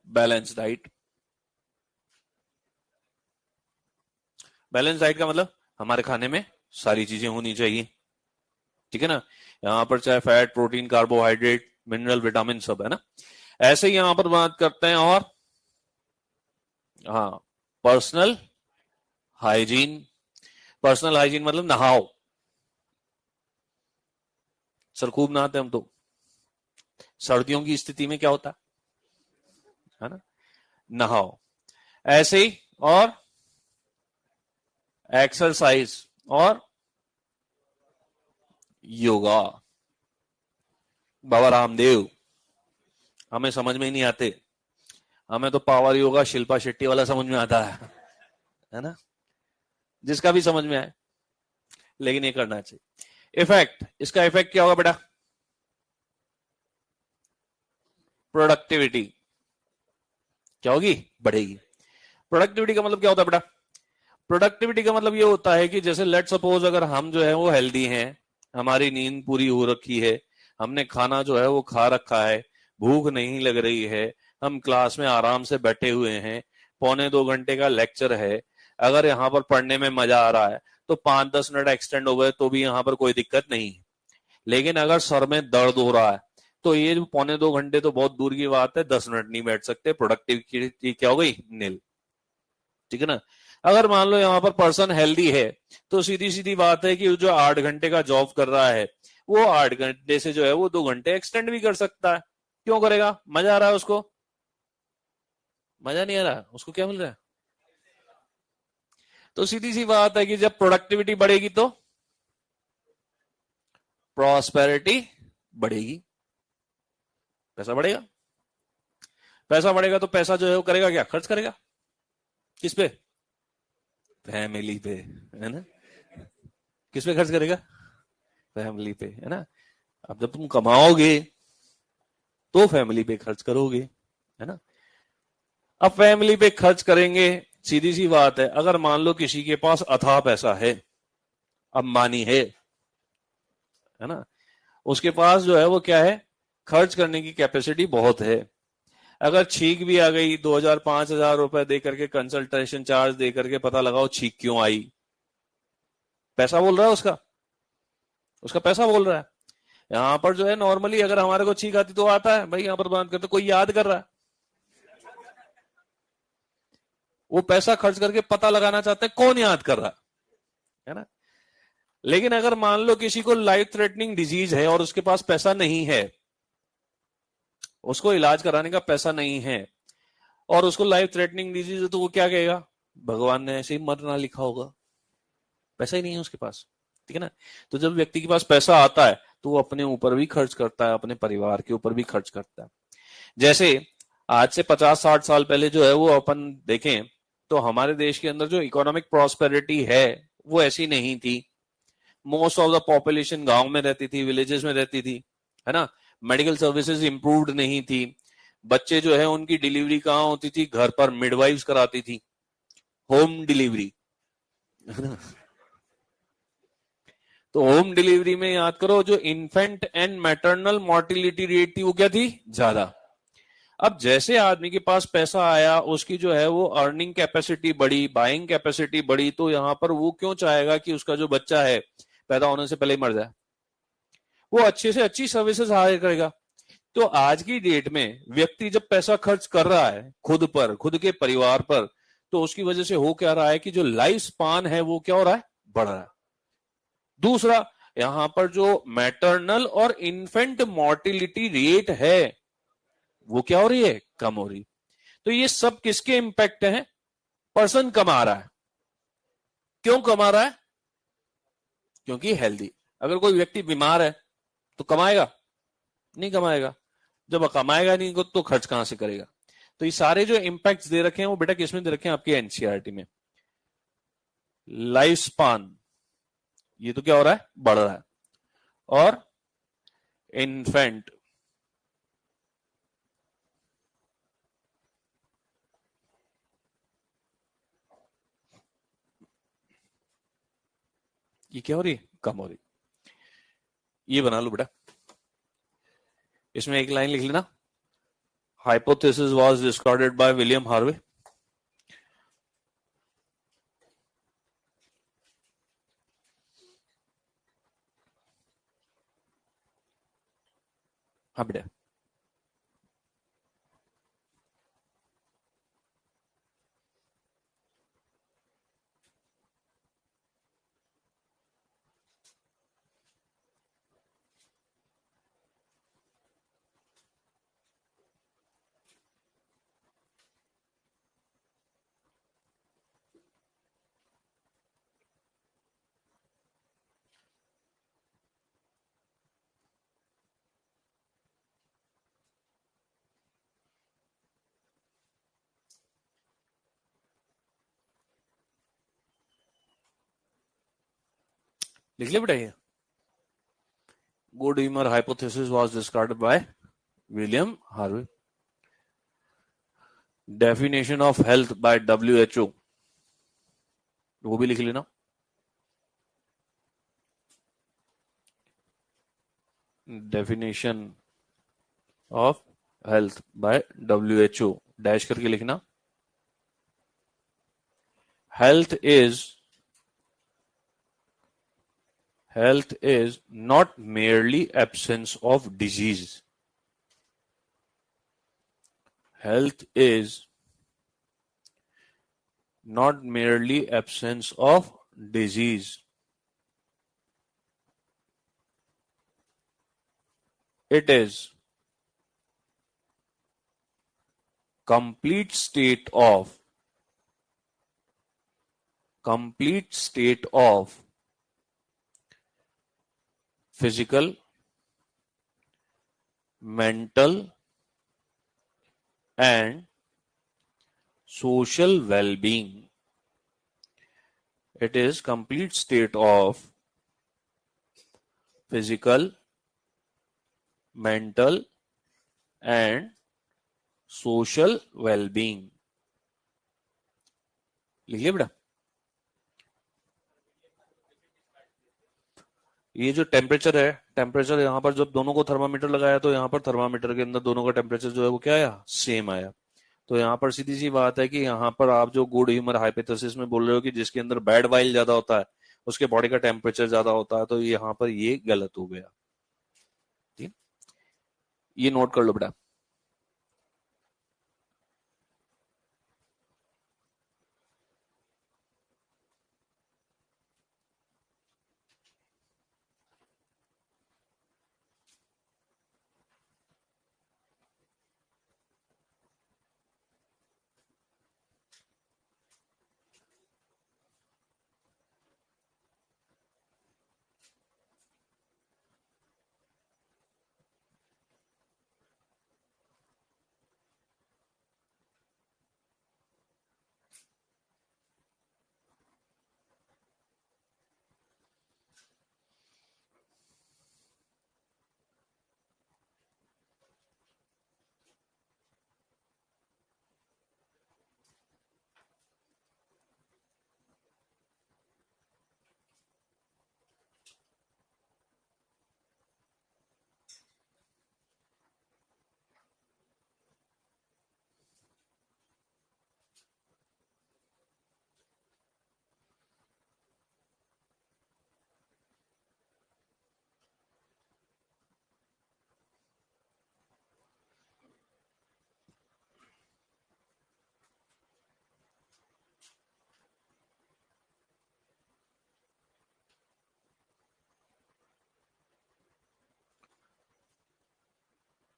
Balance diet. बैलेंस डाइट का मतलब हमारे खाने में सारी चीजें होनी चाहिए, ठीक है ना? यहाँ पर चाहे fat, protein, carbohydrate, mineral, vitamin सब है ना? ऐसे ही यहां पर बात करते हैं। और हाँ, पर्सनल हाइजीन। पर्सनल हाइजीन मतलब नहाओ। सर खूब नहाते हम तो। सर्दियों की स्थिति में क्या होता है ना? नहाओ। ऐसे ही, और एक्सरसाइज और योगा। बाबा रामदेव हमें समझ में ही नहीं आते, हमें तो पावर योगा शिल्पा शेट्टी वाला समझ में आता है ना? जिसका भी समझ में आए, लेकिन ये करना चाहिए। इफेक्ट, इसका इफेक्ट क्या होगा बेटा? प्रोडक्टिविटी क्या होगी? बढ़ेगी। प्रोडक्टिविटी का मतलब क्या होता है बेटा? प्रोडक्टिविटी का मतलब ये होता है कि जैसे लेट सपोज अगर हम जो है वो हेल्दी हैं, हमारी नींद पूरी हो रखी है, हमने खाना जो है वो खा रखा है, भूख नहीं लग रही है, हम क्लास में आराम से बैठे हुए हैं, 1.25 घंटे का लेक्चर है, अगर यहाँ पर पढ़ने में मजा आ रहा है, तो 5-10 मिनट एक्सटेंड हो गए तो भी यहाँ पर कोई दिक्कत नहीं है। लेकिन अगर सर में दर्द हो रहा है तो ये 1.25 घंटे तो बहुत दूर की बात है, 10 मिनट नहीं बैठ सकते, प्रोडक्टिविटी क्या हो गई, नील। ठीक है ना। अगर मान लो यहाँ पर पर्सन हेल्दी है तो सीधी सीधी बात है कि जो 8 घंटे का जॉब कर रहा है वो 8 घंटे से जो है वो 2 घंटे एक्सटेंड भी कर सकता है। क्यों करेगा? मजा आ रहा है उसको? मजा नहीं आ रहा, उसको क्या मिल रहा है? तो सीधी सी बात है कि जब प्रोडक्टिविटी बढ़ेगी तो प्रॉस्पेरिटी बढ़ेगी, पैसा बढ़ेगा। पैसा बढ़ेगा तो पैसा जो है वो करेगा क्या? खर्च करेगा। किस पे? फैमिली पे, है ना। किस पे खर्च करेगा? फैमिली पे, है ना। अब जब तुम कमाओगे तो फैमिली पे खर्च करोगे, है ना। अब फैमिली पे खर्च करेंगे, सीधी सी बात है, अगर मान लो किसी के पास अथाह पैसा है, अंबानी है ना, उसके पास जो है वो क्या है, खर्च करने की कैपेसिटी बहुत है। अगर छींक भी आ गई, 2,000-5,000 रुपए दे करके कंसल्टेशन चार्ज दे करके पता लगाओ छींक क्यों आई, पैसा बोल रहा है उसका, उसका पैसा बोल रहा है। यहाँ पर जो है नॉर्मली अगर हमारे को छींक आती तो आता है भाई यहाँ पर बात करते, कोई याद कर रहा है, वो पैसा खर्च करके पता लगाना चाहते हैं कौन याद कर रहा है ना। लेकिन अगर मान लो किसी को लाइफ थ्रेटनिंग डिजीज है और उसके पास पैसा नहीं है, उसको इलाज कराने का पैसा नहीं है और उसको लाइफ थ्रेटनिंग डिजीज है, तो वो क्या कहेगा, भगवान ने ऐसे ही मरना लिखा होगा, पैसा ही नहीं है उसके पास। ठीक है ना। तो जब व्यक्ति के पास पैसा आता है तो वो अपने ऊपर भी खर्च करता है, अपने परिवार के ऊपर भी खर्च करता है। जैसे आज से 50-60 साल पहले जो है वो अपन देखें तो हमारे देश के अंदर जो इकोनॉमिक प्रॉस्पेरिटी है वो ऐसी नहीं थी। मोस्ट ऑफ द पॉपुलेशन गांव में रहती थी, विलेजेस में रहती थी, है ना। मेडिकल सर्विसेज इंप्रूव्ड नहीं थी। बच्चे जो है उनकी डिलीवरी कहाँ होती थी? घर पर मिडवाइफ्स कराती थी, होम डिलीवरी, है ना। तो होम डिलीवरी में याद करो जो infant and maternal mortality rate थी वो क्या थी? ज्यादा। अब जैसे आदमी के पास पैसा आया, उसकी जो है वो अर्निंग कैपेसिटी बढ़ी, बाइंग कैपेसिटी बढ़ी, तो यहां पर वो क्यों चाहेगा कि उसका जो बच्चा है पैदा होने से पहले ही मर जाए? वो अच्छे से अच्छी सर्विसेज हायर करेगा। तो आज की डेट में व्यक्ति जब पैसा खर्च कर रहा है खुद पर, खुद के परिवार पर, तो उसकी वजह से हो क्या रहा है कि जो लाइफ स्पान है वो क्या हो रहा है? बढ़ रहा है। दूसरा, यहां पर जो मैटरनल और इन्फेंट मोर्टिलिटी रेट है वो क्या हो रही है? कम हो रही। तो ये सब किसके इंपैक्ट है? पर्सन कमा रहा है। क्यों कमा रहा है? क्योंकि हेल्दी। अगर कोई व्यक्ति बीमार है तो कमाएगा? नहीं कमाएगा। जब कमाएगा नहीं तो खर्च कहां से करेगा? तो ये सारे जो इंपैक्ट्स दे रखे हैं वो बेटा किसमें दे रखे हैं? आपके एनसीईआरटी में। लाइफ स्पान, ये तो क्या हो रहा है? बढ़ रहा है। और इन्फेंट, ये क्या हो रही है? कम हो रही। ये बना लो बेटा, इसमें एक लाइन लिख लेना, hypothesis was discarded by William Harvey. हाँ बेटा। लिख लिया बेटा ये, Godimer hypothesis was discarded by William Harvey. Definition of health by WHO, वो भी लिख लेना। Definition of health by WHO, dash करके लिखना। Health is Health is not merely absence of disease. Health is not merely absence of disease. It is complete state of physical, mental, and social well-being. It is complete state of physical, mental, and social well-being. लिखिए बेटा, ये जो temperature है, temperature यहाँ पर जब दोनों को थर्मामीटर लगाया तो यहाँ पर थर्मामीटर के अंदर दोनों का टेम्परेचर जो है वो क्या आया, सेम आया। तो यहाँ पर सीधी सी बात है कि यहाँ पर आप जो गुड ह्यूमर हाइपोथेसिस में बोल रहे हो कि जिसके अंदर बैड वाइल ज्यादा होता है उसके बॉडी का टेम्परेचर ज्यादा होता है, तो यहाँ पर ये गलत हो गया। ठीक, ये नोट कर लो बेटा।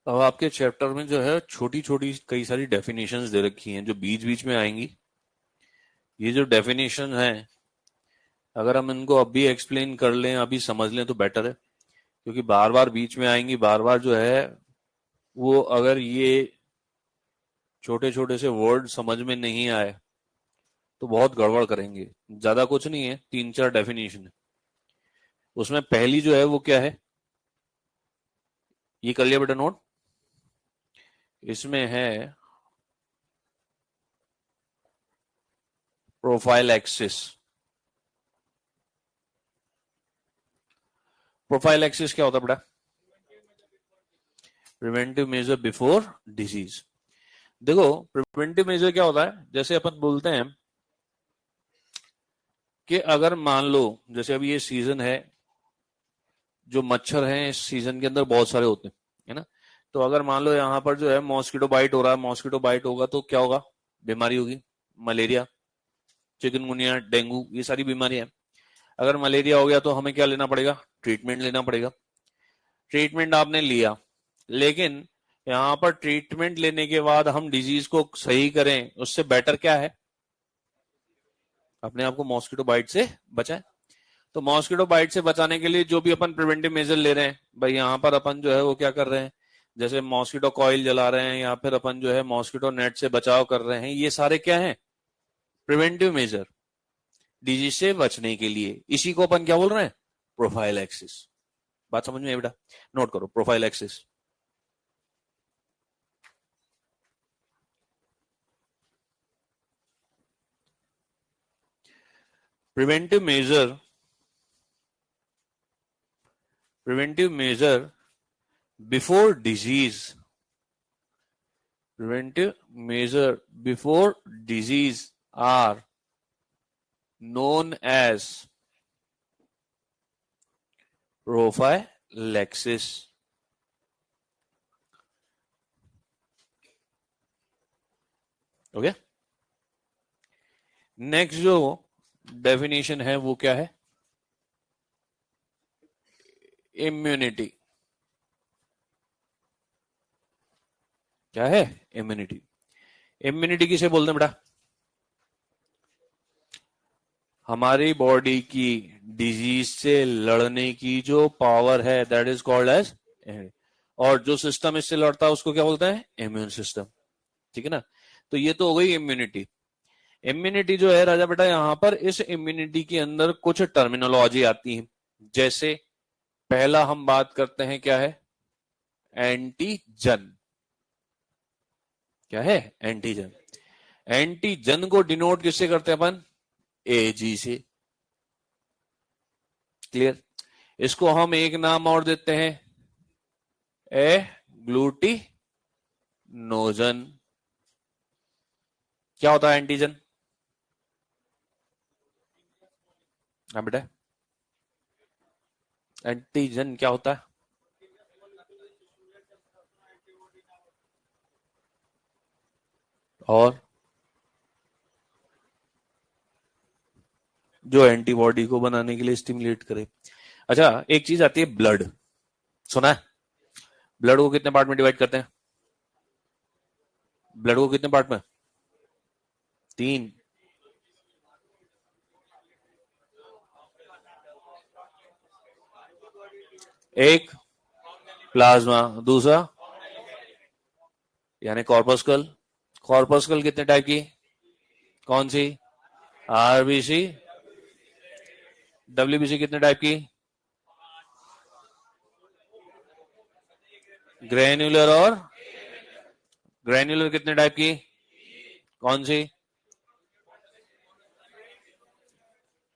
अब आपके चैप्टर में जो है छोटी छोटी कई सारी डेफिनेशंस दे रखी हैं जो बीच बीच में आएंगी। ये जो डेफिनेशन है अगर हम इनको अभी एक्सप्लेन कर लें, अभी समझ लें तो बेटर है, क्योंकि बार बार बीच में आएंगी, बार बार जो है वो अगर ये छोटे छोटे से वर्ड समझ में नहीं आए तो बहुत गड़बड़ करेंगे। ज्यादा कुछ नहीं है, 3-4 डेफिनेशन है। उसमें पहली जो है वो क्या है, ये कर लिया बेटा नोट। इसमें है प्रोफाइल एक्सिस। प्रोफाइल एक्सिस क्या होता है बेटा? Preventive measure before disease. देखो प्रिवेंटिव मेजर क्या होता है, जैसे अपन बोलते हैं कि अगर मान लो जैसे अभी ये सीजन है, जो मच्छर हैं इस सीजन के अंदर बहुत सारे होते हैं, है ना। तो अगर मान लो यहाँ पर जो है मॉस्किटो बाइट हो रहा है, मॉस्किटो बाइट होगा तो क्या होगा, बीमारी होगी, मलेरिया, चिकनगुनिया, डेंगू, ये सारी बीमारियां। अगर मलेरिया हो गया तो हमें क्या लेना पड़ेगा, ट्रीटमेंट लेना पड़ेगा। ट्रीटमेंट आपने लिया, लेकिन यहाँ पर ट्रीटमेंट लेने के बाद हम डिजीज को सही करें, उससे बेटर क्या है, अपने आप को मॉस्किटो बाइट से बचाएं। तो मॉस्किटो बाइट से बचाने के लिए जो भी अपन प्रिवेंटिव मेजर ले रहे हैं भाई, यहाँ पर अपन जो है वो क्या कर रहे हैं, जैसे मॉस्किटो कॉइल जला रहे हैं या फिर अपन जो है मॉस्किटो नेट से बचाव कर रहे हैं, ये सारे क्या है, प्रिवेंटिव मेजर, डिजीज से बचने के लिए। इसी को अपन क्या बोल रहे हैं, प्रोफाइल एक्सिस। बात समझ में आई बेटा? नोट करो profile axis. preventive measure before disease, preventive measure before disease are known as prophylaxis. Okay, next जो डेफिनेशन है वो क्या है? इम्यूनिटी। क्या है? इम्यूनिटी। इम्यूनिटी किसे बोलते हैं बेटा? हमारी बॉडी की डिजीज से लड़ने की जो पावर है, दैट इज कॉल्ड एज। और जो सिस्टम इससे लड़ता है उसको क्या बोलते हैं? Immune system. ठीक है ना? तो ये तो हो गई इम्यूनिटी। इम्यूनिटी जो है राजा बेटा, यहां पर इस इम्यूनिटी के अंदर कुछ टर्मिनोलॉजी आती है। जैसे पहला हम बात करते हैं, क्या है? एंटीजन। क्या है? एंटीजन। एंटीजन को डिनोट किससे करते हैं अपन? एजी से। क्लियर? इसको हम एक नाम और देते हैं, ए ग्लूटिनोजन। क्या होता है एंटीजन? हाँ बेटा, एंटीजन क्या होता है? और जो एंटीबॉडी को बनाने के लिए स्टिमुलेट करे। अच्छा, एक चीज आती है ब्लड। सुना है? ब्लड को कितने पार्ट में डिवाइड करते हैं? ब्लड को कितने पार्ट में? 3। एक प्लाज्मा, दूसरा यानी कॉर्पस्कल। कॉर्पस्कल कितने टाइप की? कौन सी? आरबीसी। डब्ल्यूबीसी कितने टाइप की? ग्रेन्युलर। और ग्रेन्युलर कितने टाइप की? कौन सी?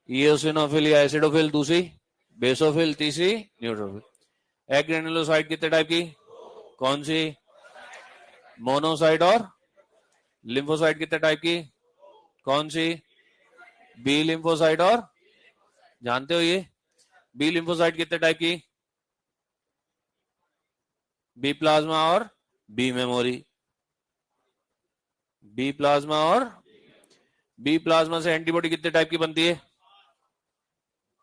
इयोसिनोफिल या एसिडोफिल दूसरी, बेसोफिल तीसरी, न्यूट्रोफिल। एक ग्रेन्युलोसाइट कितने टाइप की? कौन सी? मोनोसाइट। और लिम्फोसाइट कितने टाइप की? कौन सी? B lymphocyte. और जानते हो ये बी लिम्फोसाइट कितने टाइप की? बी प्लाज्मा और बी मेमोरी। बी प्लाज्मा और बी प्लाज्मा से एंटीबॉडी कितने टाइप की बनती है?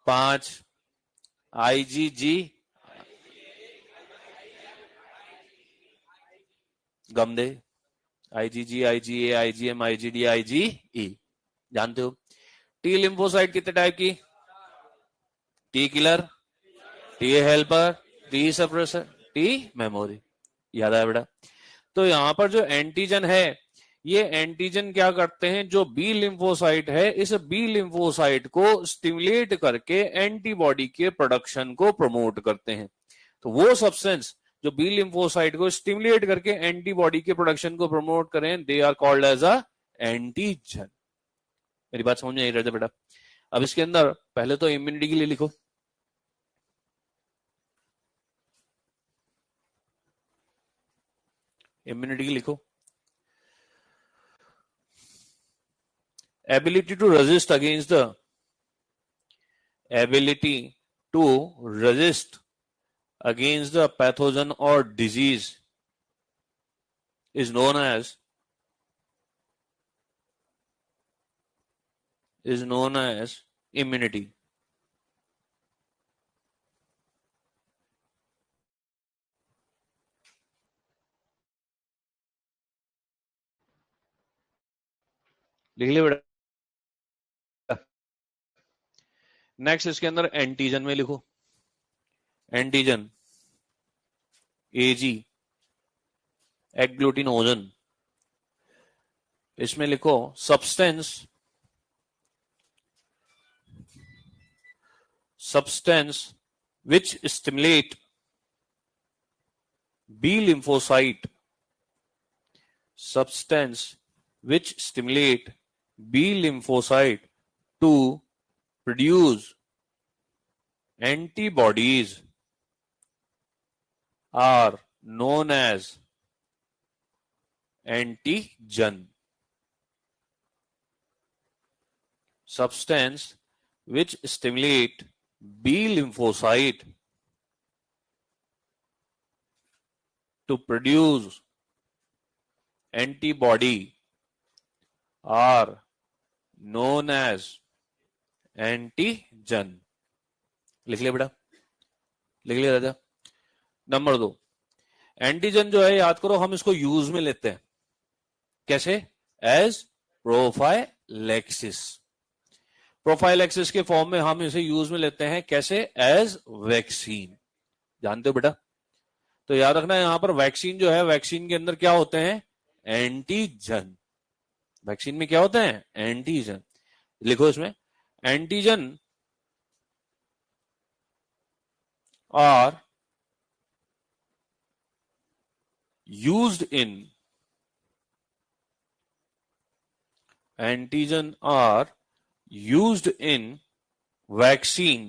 5। आईजीजी, गमदे। IgG, IgA, IgM, IgD, IgE. जानते हो? टी लिम्फोसाइट कितने टाइप की? T killer, T helper, T suppressor, T memory. याद आया बेटा? तो यहां पर जो एंटीजन है, ये एंटीजन क्या करते हैं? जो बी लिम्फोसाइट है, इस बी लिम्फोसाइट को स्टिमुलेट करके एंटीबॉडी के प्रोडक्शन को प्रमोट करते हैं। तो वो सब्सटेंस जो बी लिम्फोसाइट को स्टिमुलेट करके एंटीबॉडी के प्रोडक्शन को प्रमोट करें, they are called as a antigen. मेरी बात समझ में नहीं रहता बेटा? अब इसके अंदर पहले तो इम्यूनिटी के लिए लिखो। इम्यूनिटी की लिखो, ability to resist against the ability to resist against the pathogen or disease is known as immunity. लिख लिया बेटा? नेक्स्ट इसके अंदर एंटीजन में लिखो, एंटीजन एजी एग्लूटिनोजन। इसमें लिखो substance which stimulate B lymphocyte, substance which stimulate B lymphocyte to produce antibodies are known as antigen. Substance which stimulate B lymphocyte to produce antibody are known as antigen. लिख लिया बेटा, लिख लिया राजा। Number 2, antigen जो है याद करो हम इसको यूज में लेते हैं कैसे? As prophylaxis. प्रोफाइलैक्सिस के फॉर्म में हम इसे यूज में लेते हैं कैसे? As vaccine. जानते हो बेटा? तो याद रखना यहां पर वैक्सीन जो है, वैक्सीन के अंदर क्या होते हैं? एंटीजन। वैक्सीन में क्या होते हैं? एंटीजन। लिखो इसमें, antigen are used in antigen are used in vaccine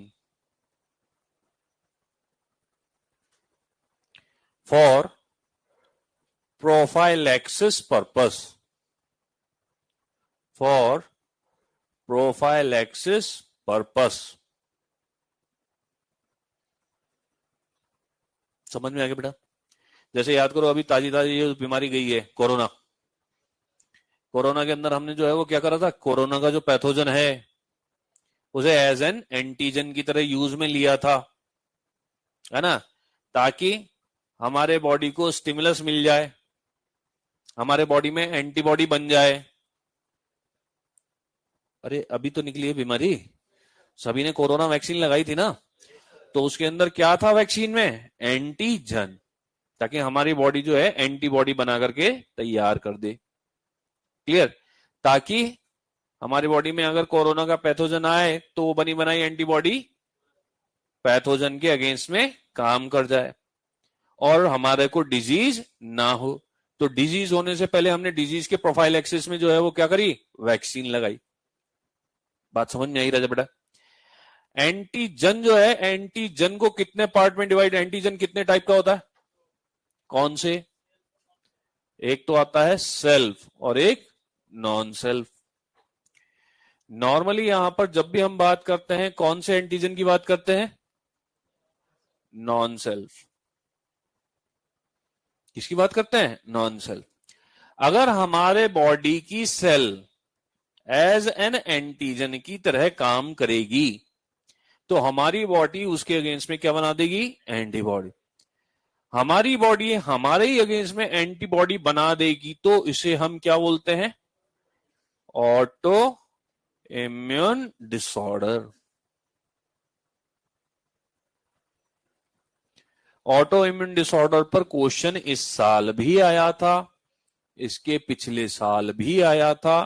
for prophylaxis purpose. For prophylaxis purpose. समझ में आ गया बेटा? जैसे याद करो अभी ताजी ताजी जो बीमारी गई है कोरोना, कोरोना के अंदर हमने जो है वो क्या करा था? कोरोना का जो पैथोजन है उसे एज एन एंटीजन की तरह यूज में लिया था, है ना, ताकि हमारे बॉडी को स्टिमुलस मिल जाए, हमारे बॉडी में एंटीबॉडी बन जाए। अरे अभी तो निकली है बीमारी, सभी ने कोरोना वैक्सीन लगाई थी ना, तो उसके अंदर क्या था वैक्सीन में? एंटीजन, ताकि हमारी बॉडी जो है एंटीबॉडी बना करके तैयार कर दे। क्लियर? ताकि हमारी बॉडी में अगर कोरोना का पैथोजन आए तो वो बनी बनाई एंटीबॉडी पैथोजन के अगेंस्ट में काम कर जाए और हमारे को डिजीज ना हो। तो डिजीज होने से पहले हमने डिजीज के प्रोफाइलैक्सिस में जो है वो क्या करी? वैक्सीन लगाई। बात समझ में आई राजा बेटा? एंटीजन जो है, एंटीजन को कितने पार्ट में डिवाइड, एंटीजन कितने टाइप का होता है? कौन से? एक तो आता है सेल्फ और एक नॉन सेल्फ। नॉर्मली यहां पर जब भी हम बात करते हैं कौन से एंटीजन की बात करते हैं? Non self. किसकी बात करते हैं? Non self. अगर हमारे बॉडी की सेल एज एन एंटीजन की तरह काम करेगी तो हमारी बॉडी उसके अगेंस्ट में क्या बना देगी? एंटीबॉडी। हमारी बॉडी हमारे ही अगेंस्ट में एंटीबॉडी बना देगी तो इसे हम क्या बोलते हैं? Auto immune disorder. Auto immune disorder पर क्वेश्चन इस साल भी आया था, इसके पिछले साल भी आया था,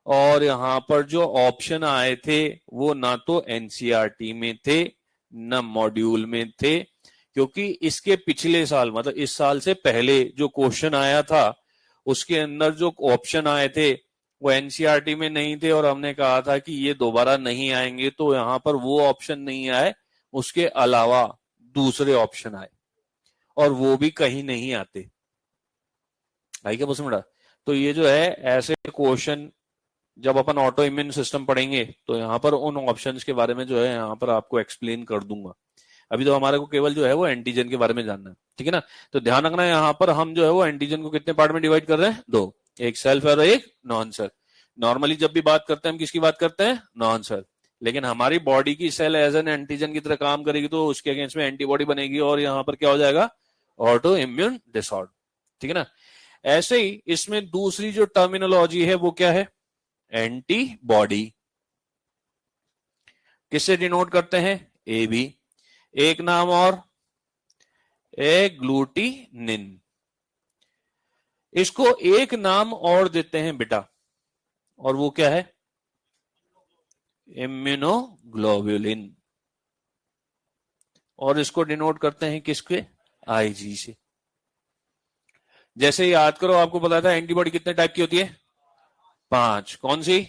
और यहां पर जो ऑप्शन आए थे वो ना तो एनसीईआरटी में थे न मॉड्यूल में थे, क्योंकि इसके पिछले साल मतलब इस साल से पहले जो क्वेश्चन आया था उसके अंदर जो ऑप्शन आए थे वो एनसीईआरटी में नहीं थे और हमने कहा था कि ये दोबारा नहीं आएंगे, तो यहां पर वो ऑप्शन नहीं आए, उसके अलावा दूसरे ऑप्शन आए और वो भी कहीं नहीं आते। आई क्या बस बेटा? तो ये जो है ऐसे क्वेश्चन जब अपन ऑटो इम्यून सिस्टम पढ़ेंगे तो यहाँ पर उन ऑप्शंस के बारे में जो है यहाँ पर आपको एक्सप्लेन कर दूंगा। अभी तो हमारे को केवल जो है वो एंटीजन के बारे में जानना है, ठीक है ना? तो ध्यान रखना यहाँ पर हम जो है वो एंटीजन को कितने पार्ट में डिवाइड कर रहे हैं? दो, एक सेल्फ और एक नॉन सेल्फ। नॉर्मली जब भी बात करते हैं हम किसकी बात करते हैं? Non self. लेकिन हमारी बॉडी की सेल एज एन एंटीजन की तरह काम करेगी तो उसके अगेंस्ट में एंटीबॉडी बनेगी और यहाँ पर क्या हो जाएगा? ऑटो इम्यून डिसऑर्डर, ठीक है ना? ऐसे ही इसमें दूसरी जो टर्मिनोलॉजी है वो क्या है? एंटीबॉडी। किससे डिनोट करते हैं? A B. एक नाम और, ग्लूटिनिन। इसको एक नाम और देते हैं बेटा, और वो क्या है? इम्यूनोग्लोबुलिन। और इसको डिनोट करते हैं किसके? आईजी से। जैसे याद करो आपको पता था एंटीबॉडी कितने टाइप की होती है? 5। कौन सी?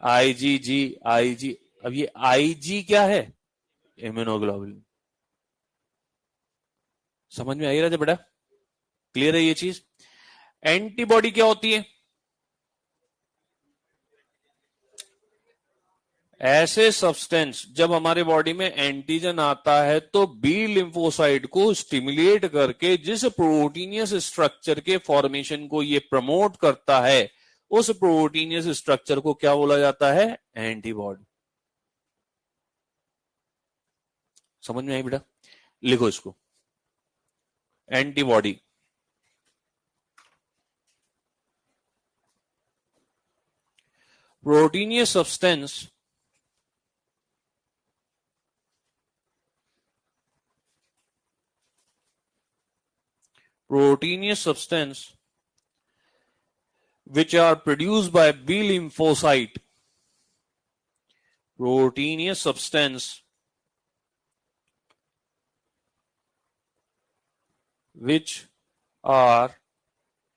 IgG, IG. अब ये आईजी क्या है? इम्यूनोग्लोबुलिन। समझ में आई रहा था बेटा? क्लियर है ये चीज? एंटीबॉडी क्या होती है? ऐसे सब्सटेंस जब हमारे बॉडी में एंटीजन आता है तो बी लिम्फोसाइट को स्टिमुलेट करके जिस प्रोटीनियस स्ट्रक्चर के फॉर्मेशन को ये प्रमोट करता है, उस प्रोटीनियस स्ट्रक्चर को क्या बोला जाता है? एंटीबॉडी। समझ में आई बेटा? लिखो इसको, antibody. Proteinaceous substance which are produced by B lymphocyte, proteinous substance which are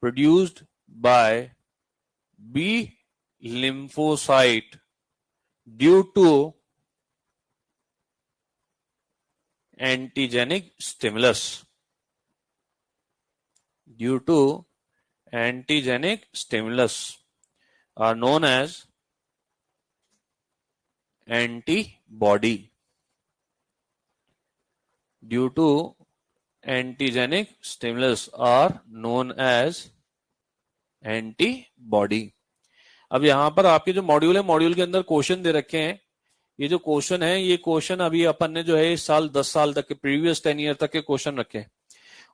produced by B lymphocyte due to antigenic stimulus. Due to antigenic stimulus are known as antibody. Due to antigenic stimulus are known as antibody. अब यहां पर आपके जो module है, module के अंदर question दे रखे हैं। ये जो क्वेश्चन है, ये क्वेश्चन अभी अपन ने जो है इस साल 10 साल तक के, प्रीवियस 10 ईयर तक के क्वेश्चन रखे हैं।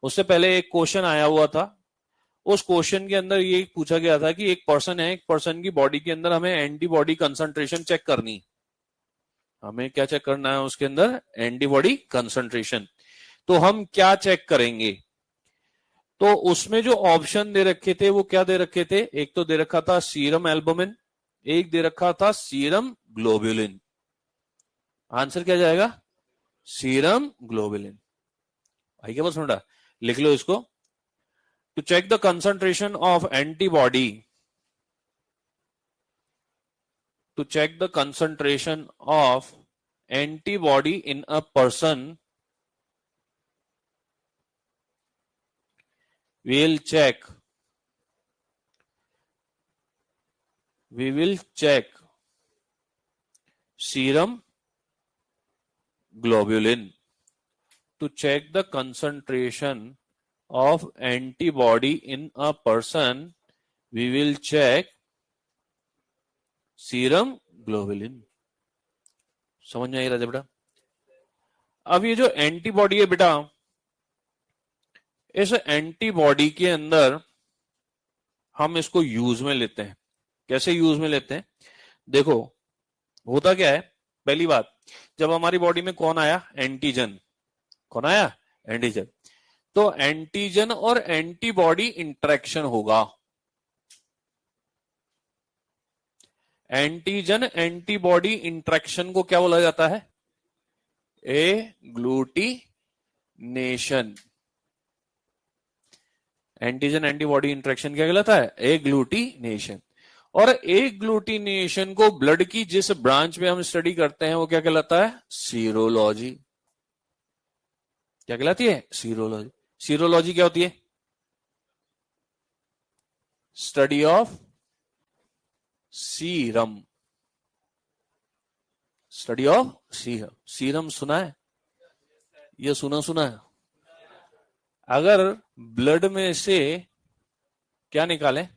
उससे पहले एक क्वेश्चन आया हुआ था, उस क्वेश्चन के अंदर ये पूछा गया था कि एक पर्सन है, एक पर्सन की बॉडी के अंदर हमें एंटीबॉडी कंसंट्रेशन चेक करनी। हमें क्या चेक करना है उसके अंदर? Antibody concentration. तो हम क्या चेक करेंगे? तो उसमें जो ऑप्शन दे रखे थे वो क्या दे रखे थे? एक तो दे रखा था सीरम एल्बुमिन, एक दे रखा था सीरम ग्लोबुलिन। आंसर क्या जाएगा? Serum globulin. भाई क्या बस सुन, लिख लो इसको। To check the concentration of antibody, to check the concentration of antibody in a person, we will check serum globulin. To check the concentration of antibody in a person, we will check serum globulin. समझ में आई राजा बेटा? अब ये जो antibody है बेटा, इस antibody के अंदर हम इसको यूज में लेते हैं। कैसे यूज में लेते हैं? देखो होता क्या है, पहली बात, जब हमारी बॉडी में कौन आया? एंटीजन। कौन आया? एंटीजन। तो एंटीजन और एंटीबॉडी इंटरेक्शन होगा। एंटीजन एंटीबॉडी इंटरेक्शन को क्या बोला जाता है? एग्लूटिनेशन। एंटीजन एंटीबॉडी इंटरेक्शन क्या कहलाता है? एग्लूटिनेशन। और एग्लूटिनेशन को ब्लड की जिस ब्रांच में हम स्टडी करते हैं वो क्या कहलाता है? सीरोलॉजी। क्या कहलाती है? सीरोलॉजी। सीरोलॉजी क्या होती है? Study of serum. Study of serum. Serum सुना है? ये सुना है? अगर ब्लड में से क्या निकालें?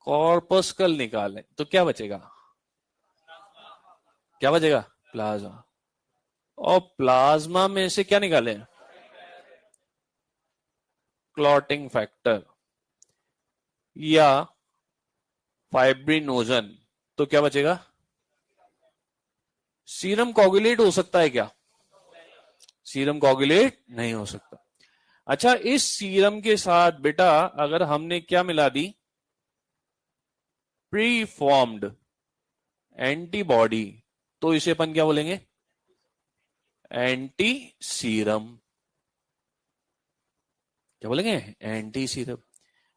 कॉर्पस्कल निकालें तो क्या बचेगा? क्या बचेगा? प्लाज्मा। और प्लाज्मा में से क्या निकालें? क्लॉटिंग फैक्टर या फाइब्रिनोजन, तो क्या बचेगा? सीरम कोगुलेट हो सकता है क्या? सीरम कोगुलेट नहीं हो सकता। अच्छा, इस सीरम के साथ बेटा अगर हमने क्या मिला दी? प्री फॉर्म्ड एंटीबॉडी, तो इसे अपन क्या बोलेंगे? Anti serum. क्या बोलेंगे? Anti serum.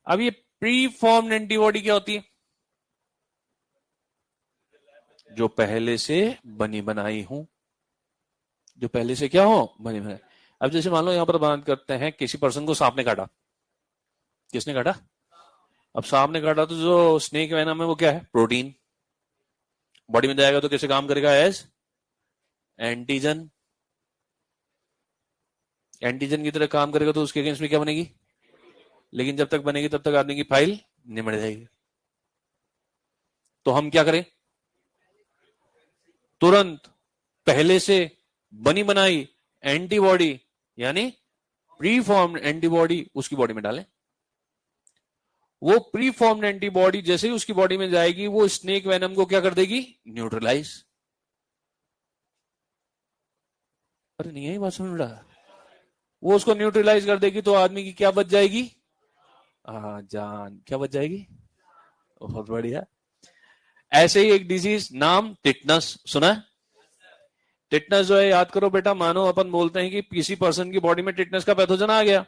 अब ये प्री फॉर्म्ड एंटीबॉडी क्या होती है? जो पहले से बनी बनाई हूं। जो पहले से क्या हो? बनी बनाई। अब जैसे मान लो यहां पर बात करते हैं, किसी पर्सन को सांप ने काटा। किसने काटा? अब सांप ने काटा तो जो स्नेक वेनम है वो क्या है? प्रोटीन। बॉडी में जाएगा तो कैसे काम करेगा? As antigen. एंटीजन की तरह काम करेगा तो उसके अगेंस्ट में क्या बनेगी? लेकिन जब तक बनेगी तब तक आदमी की फाइल निमट जाएगी। तो हम क्या करें? तुरंत पहले से बनी बनाई एंटीबॉडी यानी प्री फॉर्म्ड एंटीबॉडी उसकी बॉडी में डालें। वो प्री फॉर्म्ड एंटीबॉडी जैसे ही उसकी बॉडी में जाएगी वो स्नेक वेनम को क्या कर देगी? न्यूट्रलाइज। अरे नहीं है बात सुन रहा? वो उसको न्यूट्रलाइज कर देगी तो आदमी की क्या बच जाएगी? जान। क्या बच जाएगी? बहुत बढ़िया। ऐसे ही एक डिजीज नाम टिटनस सुना है? टिटनस जो है याद करो बेटा, मानो अपन बोलते हैं कि किसी पर्सन की बॉडी में टिटनस का पैथोजन आ गया।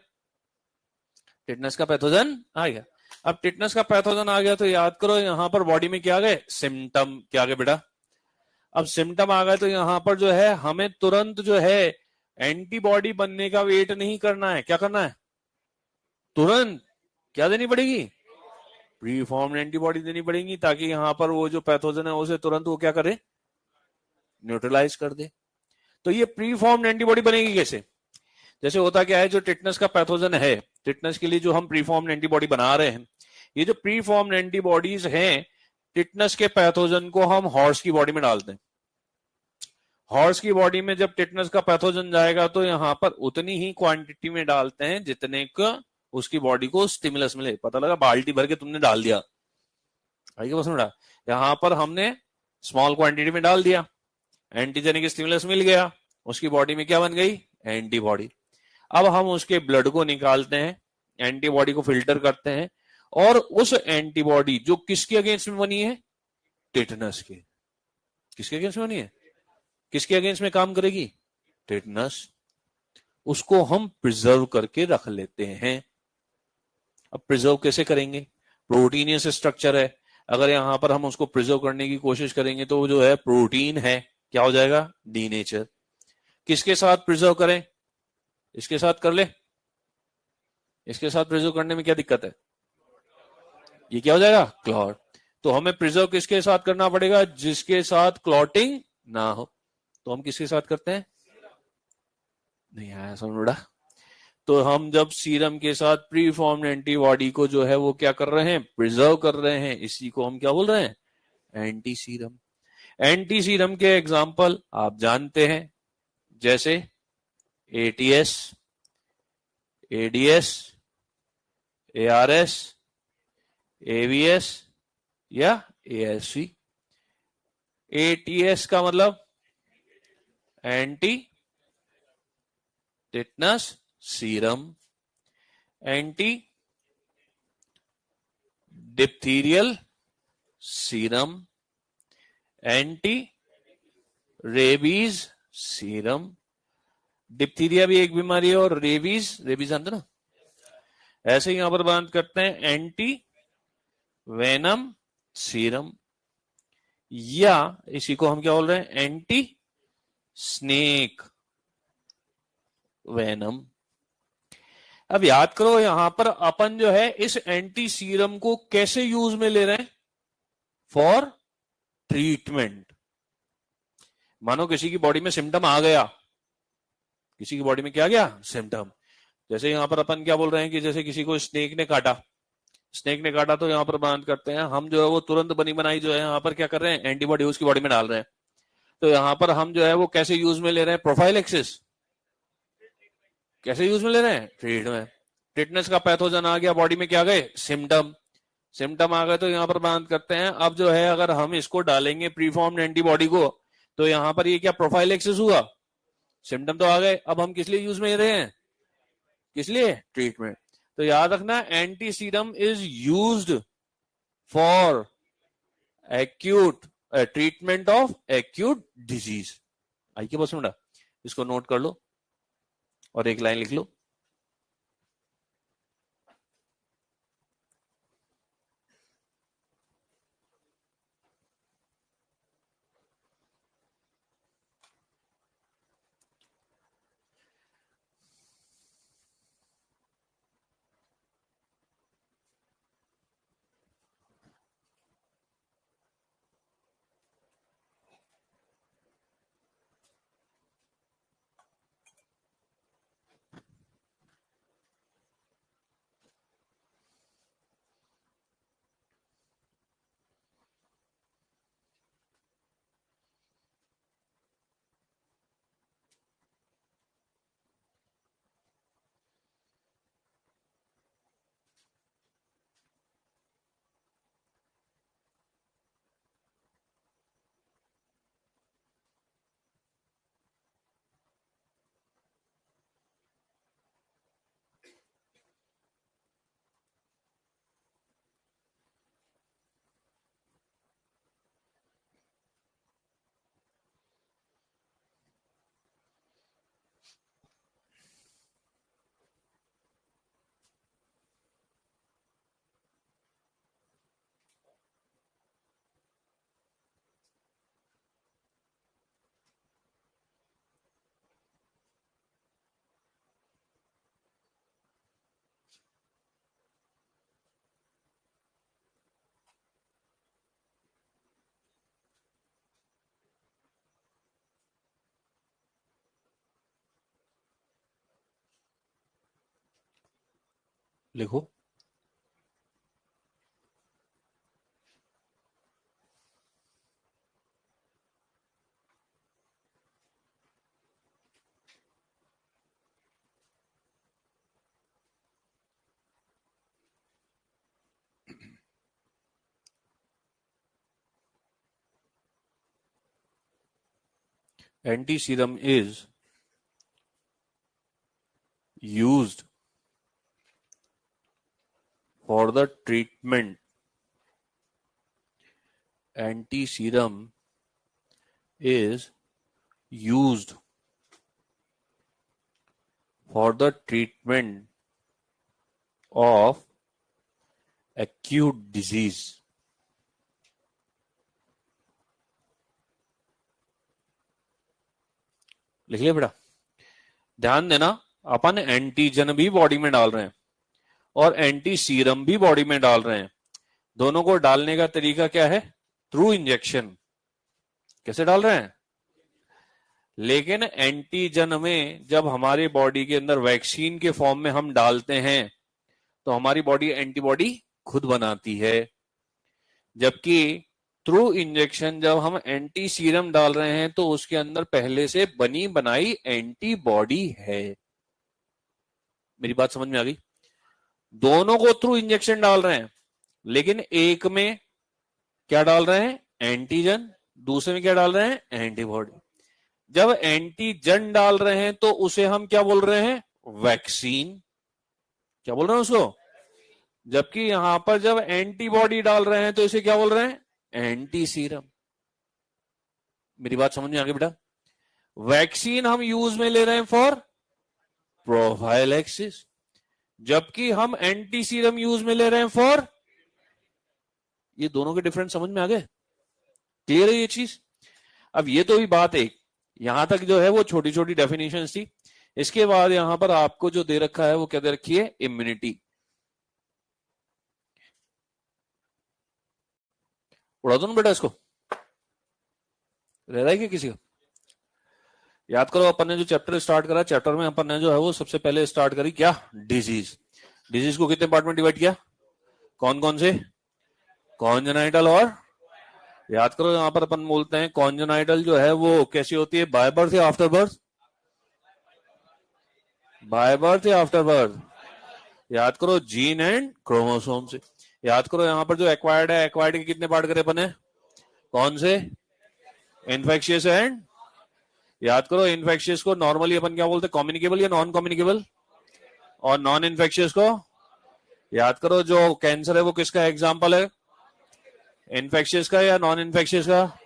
टिटनस का पैथोजन आ गया। अब टिटनस का पैथोजन आ गया तो याद करो यहां पर बॉडी में क्या आ गए? सिम्टम। क्या आ गए बेटा? अब सिम्टम आ गए तो यहां पर जो है हमें तुरंत जो है एंटीबॉडी बनने का वेट नहीं करना है। क्या करना है? तुरंत क्या देनी पड़ेगी? प्री फॉर्म्ड एंटीबॉडी देनी पड़ेगी ताकि यहां पर वो जो पैथोजन है उसे तुरंत वो क्या करे? न्यूट्रलाइज कर दे। तो ये प्री फॉर्म्ड एंटीबॉडी बनेगी कैसे? जैसे होता क्या है, जो टिटनस का पैथोजन है, टिटनस के लिए जो हम प्री फॉर्म्ड एंटीबॉडी बना रहे हैं, ये जो प्री फॉर्म्ड एंटीबॉडीज हैं टिटनस के पैथोजन को हम हॉर्स की बॉडी में डालते हैं। हॉर्स की बॉडी में जब टिटनस का पैथोजन जाएगा तो यहां पर उतनी ही क्वांटिटी में डालते हैं जितने का उसकी बॉडी को स्टिमुलस मिले। पता लगा बाल्टी भर के तुमने डाल दिया, आई क्या बस? यहां पर हमने स्मॉल क्वांटिटी में डाल दिया, एंटीजेनिक स्टिमुलस मिल गया, उसकी बॉडी में क्या बन गई? एंटीबॉडी। अब हम उसके ब्लड को निकालते हैं, एंटीबॉडी को फिल्टर करते हैं और उस एंटीबॉडी जो किसके अगेंस्ट में बनी है? टिटनस के। किसके अगेंस्ट में बनी है? किसके अगेंस्ट में काम करेगी? टिटनस। उसको हम प्रिजर्व करके रख लेते हैं। अब प्रिजर्व कैसे करेंगे? प्रोटीनियस स्ट्रक्चर है, अगर यहां पर हम उसको प्रिजर्व करने की कोशिश करेंगे तो वो जो है प्रोटीन है, क्या हो जाएगा? डीनेचर। किसके साथ प्रिजर्व करें? इसके साथ कर ले। इसके साथ प्रिजर्व करने में क्या दिक्कत है? ये क्या हो जाएगा? क्लॉट। तो हमें प्रिजर्व किसके साथ करना पड़ेगा? जिसके साथ क्लॉटिंग ना हो। तो हम किसके साथ करते हैं? नहीं आया समझ? तो हम जब सीरम के साथ प्री फॉर्म्ड एंटीबॉडी को जो है वो क्या कर रहे हैं? प्रिजर्व कर रहे हैं। इसी को हम क्या बोल रहे हैं? Anti serum. एंटी सीरम के एग्जाम्पल आप जानते हैं, जैसे एटीएस, एडीएस, एआरएस, एवीएस या एएससी। एटीएस का मतलब anti tetanus serum, anti diphtherial serum, anti rabies serum. Diphtheria भी एक बीमारी है और रेबीज, रेबीज जानते ना? ऐसे ही यहां पर बात करते हैं एंटी वेनम सीरम, या इसी को हम क्या बोल रहे हैं? Anti snake venom. अब याद करो यहां पर अपन जो है इस एंटी सीरम को कैसे यूज में ले रहे हैं? For treatment. मानो किसी की बॉडी में सिम्टम आ गया, किसी की बॉडी में क्या आ गया? सिम्टम। जैसे यहां पर अपन क्या बोल रहे हैं कि जैसे किसी को स्नेक ने काटा, स्नेक ने काटा तो यहां पर बात करते हैं हम जो है वो तुरंत बनी बनाई जो है यहां पर क्या कर रहे हैं? एंटीबॉडी उसकी बॉडी में डाल रहे हैं। तो यहां पर हम जो है वो कैसे यूज में ले रहे हैं? प्रोफाइलैक्सिस। कैसे यूज में ले रहे हैं? ट्रीट में। टिटनेस का पैथोजन आ गया बॉडी में, क्या गए? सिम्टम। सिम्टम आ गए तो यहां पर बात करते हैं अब जो है अगर हम इसको डालेंगे प्रीफॉर्म्ड एंटीबॉडी को तो यहां पर ये क्या प्रोफाइलैक्सिस हुआ? सिम्टम तो आ गए, अब हम किस लिए यूज में ले रहे हैं? किस लिए? ट्रीटमेंट। तो याद रखना anti serum is used for acute treatment of acute disease. आई के बस मिनट, इसको नोट कर लो और एक लाइन लिख लो। लिखो। Anti serum is used for the treatment. Anti-serum is used for the treatment of acute disease. लिख लिया बेटा। ध्यान देना, अपन एंटीजन भी बॉडी में डाल रहे हैं और एंटी सीरम भी बॉडी में डाल रहे हैं। दोनों को डालने का तरीका क्या है? Through injection. कैसे डाल रहे हैं? लेकिन एंटीजन में जब हमारे बॉडी के अंदर वैक्सीन के फॉर्म में हम डालते हैं तो हमारी बॉडी एंटीबॉडी खुद बनाती है, जबकि थ्रू इंजेक्शन जब हम एंटी सीरम डाल रहे हैं तो उसके अंदर पहले से बनी बनाई एंटीबॉडी है। मेरी बात समझ में आ गई? दोनों को थ्रू इंजेक्शन डाल रहे हैं, लेकिन एक में क्या डाल रहे हैं? एंटीजन। दूसरे में क्या डाल रहे हैं? एंटीबॉडी। जब एंटीजन डाल रहे हैं तो उसे हम क्या बोल रहे हैं? वैक्सीन। क्या बोल रहे हैं उसको? जबकि यहां पर जब एंटीबॉडी डाल रहे हैं तो इसे क्या बोल रहे हैं? Anti serum. मेरी बात समझ में आ गई बेटा? वैक्सीन हम यूज में ले रहे हैं फॉर प्रोफाइलैक्सिस, जबकि हम एंटी सीरम यूज में ले रहे हैं फॉर। ये दोनों के डिफरेंस समझ में आ गए? क्लियर है ये चीज? अब ये तो भी बात एक, यहां तक जो है वो छोटी छोटी डेफिनेशन थी। इसके बाद यहां पर आपको जो दे रखा है वो क्या दे रखी है? इम्यूनिटी। उड़ा दो ना बेटा इसको, रह रहा है क्या किसी का? याद करो, अपन ने जो चैप्टर स्टार्ट करा, चैप्टर में अपन ने जो है वो सबसे पहले स्टार्ट करी क्या? डिजीज। डिजीज को कितने पार्ट में डिवाइड किया? कौन कौन से? कॉन्जेनाइटल और, याद करो यहां पर अपन बोलते हैं कॉन्जेनाइटल जो है वो कैसी होती है? बाय बर्थ या आफ्टर बर्थ? बाय बर्थ या आफ्टर बर्थ? याद करो, जीन एंड क्रोमोसोम से। याद करो यहां पर जो एक्वायर्ड है, एक्वायर्ड के कितने पार्ट करे अपन ने? कौन से? इन्फेक्शियस एंड, याद करो इन्फेक्शियस को नॉर्मली अपन क्या बोलते हैं? कम्युनिकेबल या नॉन कम्युनिकेबल? और नॉन इन्फेक्शियस को, याद करो जो कैंसर है वो किसका एग्जाम्पल है? इन्फेक्शियस का या नॉन इन्फेक्शियस का?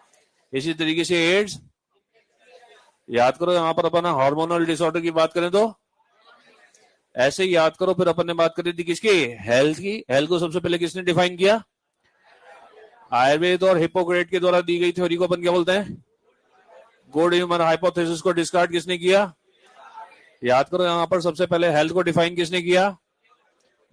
इसी तरीके से एड्स। याद करो यहां पर अपन हार्मोनल डिसऑर्डर की बात करें तो ऐसे ही याद करो। फिर अपन ने बात करी थी किसकी? हेल्थ की। हेल्थ को सबसे पहले किसने डिफाइन किया? आयुर्वेद और हिपोक्रेट के द्वारा दी गई थ्योरी को अपन क्या बोलते हैं? गुड ह्यूमन हाइपोथेसिस को डिस्कार्ड किसने किया? याद करो यहां पर सबसे पहले हेल्थ को डिफाइन किसने किया?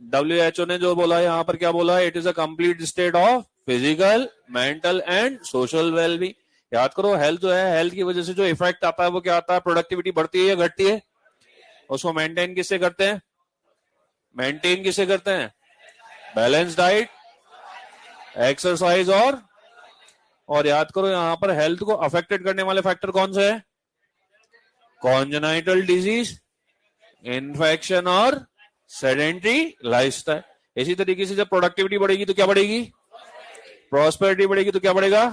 WHO ने जो बोला यहां पर क्या बोला? It is a complete state of physical, mental and social wellbeing. याद करो हेल्थ जो है, हेल्थ की वजह से जो इफेक्ट आता है वो क्या आता है? प्रोडक्टिविटी बढ़ती है या घटती है? उसको मेंटेन किससे करते हैं? मेंटेन किससे करते हैं? बैलेंस डाइट, एक्सरसाइज और याद करो यहां पर हेल्थ को अफेक्टेड करने वाले फैक्टर कौन से है? कॉन्जेनाइटल डिजीज, इन्फेक्शन और सेडेंटरी लाइफस्टाइल। इसी तरीके से जब प्रोडक्टिविटी बढ़ेगी तो क्या बढ़ेगी? प्रॉस्पेरिटी बढ़ेगी तो क्या बढ़ेगा?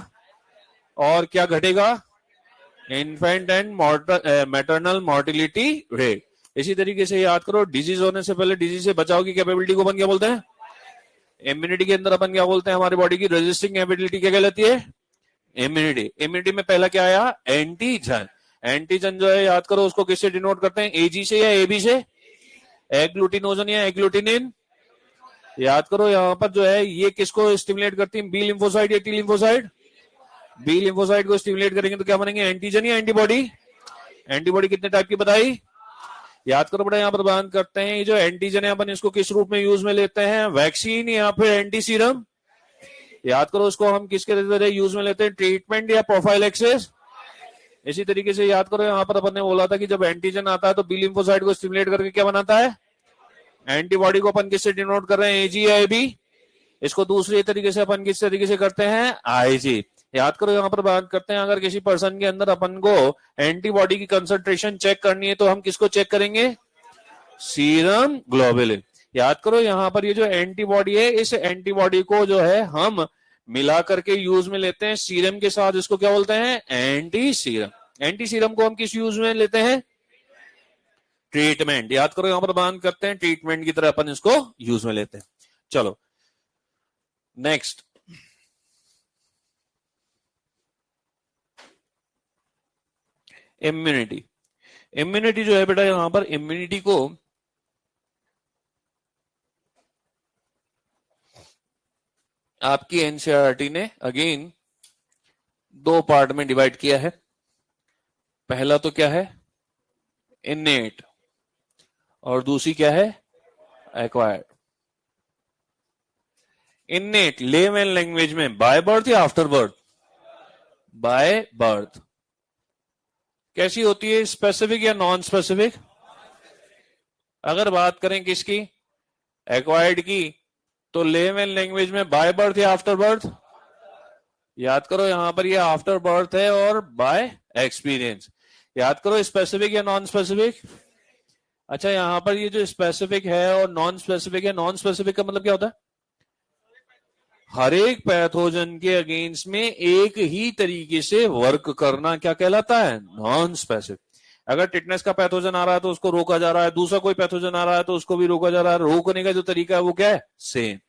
और क्या घटेगा? Infant and maternal mortality rate. इसी तरीके से याद करो, डिजीज होने से पहले डिजीज से बचाव की कैपेबिलिटी को अपन क्या बोलते हैं? इम्यूनिटी के अंदर अपन क्या बोलते हैं? हमारी बॉडी की रेजिस्टिंग एबिलिटी क्या कहलाती है? इम्यूनिटी। इम्यूनिटी में पहला क्या आया? एंटीजन। एंटीजन जो है याद करो उसको किससे डिनोट करते हैं? एजी से या एबी से? एग्लूटिनोजन या एग्लूटिनिन? याद करो यहां पर जो है ये किसको स्टिमुलेट करती है? बी लिम्फोसाइड या टी लिम्फोसाइड? बी लिम्फोसाइड को स्टिमुलेट करेंगे तो क्या बनेंगे? एंटीजन या एंटीबॉडी? एंटीबॉडी कितने टाइप की बताई? याद करो बड़ा, यहां पर बात करते हैं ये जो एंटीजन है अपन इसको किस रूप में यूज में लेते हैं? वैक्सीन या फिर एंटी सीरम? याद करो उसको हम किसके जरिए यूज में लेते हैं? ट्रीटमेंट या प्रोफाइलैक्सिस? इसी तरीके से याद करो यहां पर अपन ने बोला था कि जब एंटीजन आता है तो बी लिम्फोसाइड को स्टिमुलेट करके क्या बनाता है? एंटीबॉडी को अपन किससे डिनोट कर रहे हैं, एजी या एबी। इसको दूसरे तरीके से अपन किस तरीके से करते हैं, आईजी। याद करो यहां पर बात करते हैं, अगर किसी पर्सन के अंदर अपन को एंटीबॉडी की कंसंट्रेशन चेक करनी है तो हम किसको चेक करेंगे, सीरम ग्लोबुलिन। याद करो यहां पर ये जो एंटीबॉडी है, इस एंटीबॉडी को जो है हम मिला करके यूज में लेते हैं सीरम के साथ, इसको क्या बोलते हैं, एंटी सीरम। एंटी सीरम को हम किस यूज में लेते हैं, ट्रीटमेंट। याद करो यहां पर बात करते हैं ट्रीटमेंट की तरह अपन इसको यूज में लेते हैं। चलो नेक्स्ट, इम्यूनिटी। इम्यूनिटी जो है बेटा, यहां पर इम्यूनिटी को आपकी एनसीईआरटी ने अगेन दो पार्ट में डिवाइड किया है। पहला तो क्या है, इनेट, और दूसरी क्या है, एक्वायर्ड। इनेट लेमन लैंग्वेज में बाय बर्थ या आफ्टर बर्थ, बाय बर्थ। कैसी होती है, स्पेसिफिक या नॉन स्पेसिफिक। अगर बात करें किसकी, एक्वायर्ड की, तो लेमन लैंग्वेज में बाय बर्थ या आफ्टर बर्थ। याद करो यहां पर ये आफ्टर बर्थ है और बाय एक्सपीरियंस। याद करो स्पेसिफिक या नॉन स्पेसिफिक। अच्छा यहां पर ये जो स्पेसिफिक है और नॉन स्पेसिफिक है, नॉन स्पेसिफिक का मतलब क्या होता है, हर एक पैथोजन के अगेंस्ट में एक ही तरीके से वर्क करना क्या कहलाता है, नॉन स्पेसिफिक। अगर टिटनेस का पैथोजन आ रहा है तो उसको रोका जा रहा है, दूसरा कोई पैथोजन आ रहा है तो उसको भी रोका जा रहा है, रोकने का जो तरीका है वो क्या है, same.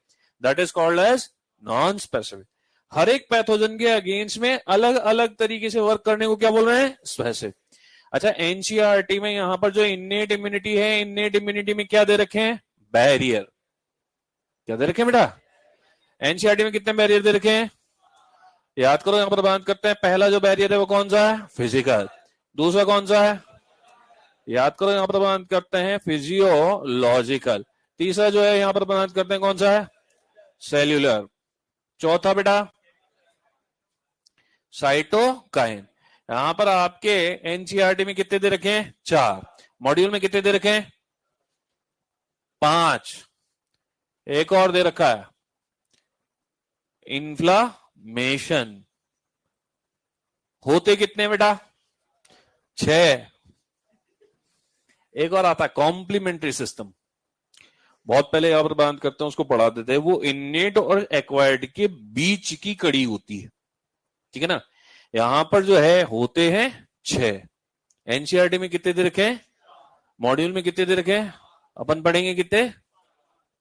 That is called as non specific. हर एक पैथोजन के अगेंस्ट में अलग अलग तरीके से वर्क करने को क्या बोल रहे हैं, स्पेसिफिक। अच्छा एनसीईआरटी में यहां पर जो इन्नेट इम्यूनिटी है, इन्नेट इम्यूनिटी में क्या दे रखे हैं, बैरियर। क्या दे रखे हैं बेटा, एनसीईआरटी में कितने बैरियर दे रखे हैं, याद करो यहां पर बात करते हैं। पहला जो बैरियर है वो कौन सा है, फिजिकल। दूसरा कौन सा है, याद करो यहां पर बात करते हैं फिजियोलॉजिकल। तीसरा जो है यहां पर बात करते हैं कौन सा है, सेल्यूलर। चौथा बेटा साइटोकाइन। यहां पर आपके एनसीईआरटी में कितने दे रखे हैं, चार। मॉड्यूल में कितने दे रखे हैं, पांच। एक और दे रखा है, इन्फ्लामेशन। होते कितने बेटा, छह। एक और आता है कॉम्प्लीमेंट्री सिस्टम, बहुत पहले यहां पर बात करते हैं उसको पढ़ा देते हैं, वो इन्नेट और एक्वायर्ड के बीच की कड़ी होती है, ठीक है ना। यहां पर जो है होते हैं छह। एनसीईआरटी में कितने दे रखे हैं, मॉड्यूल में कितने दे रखे हैं, अपन पढ़ेंगे कितने,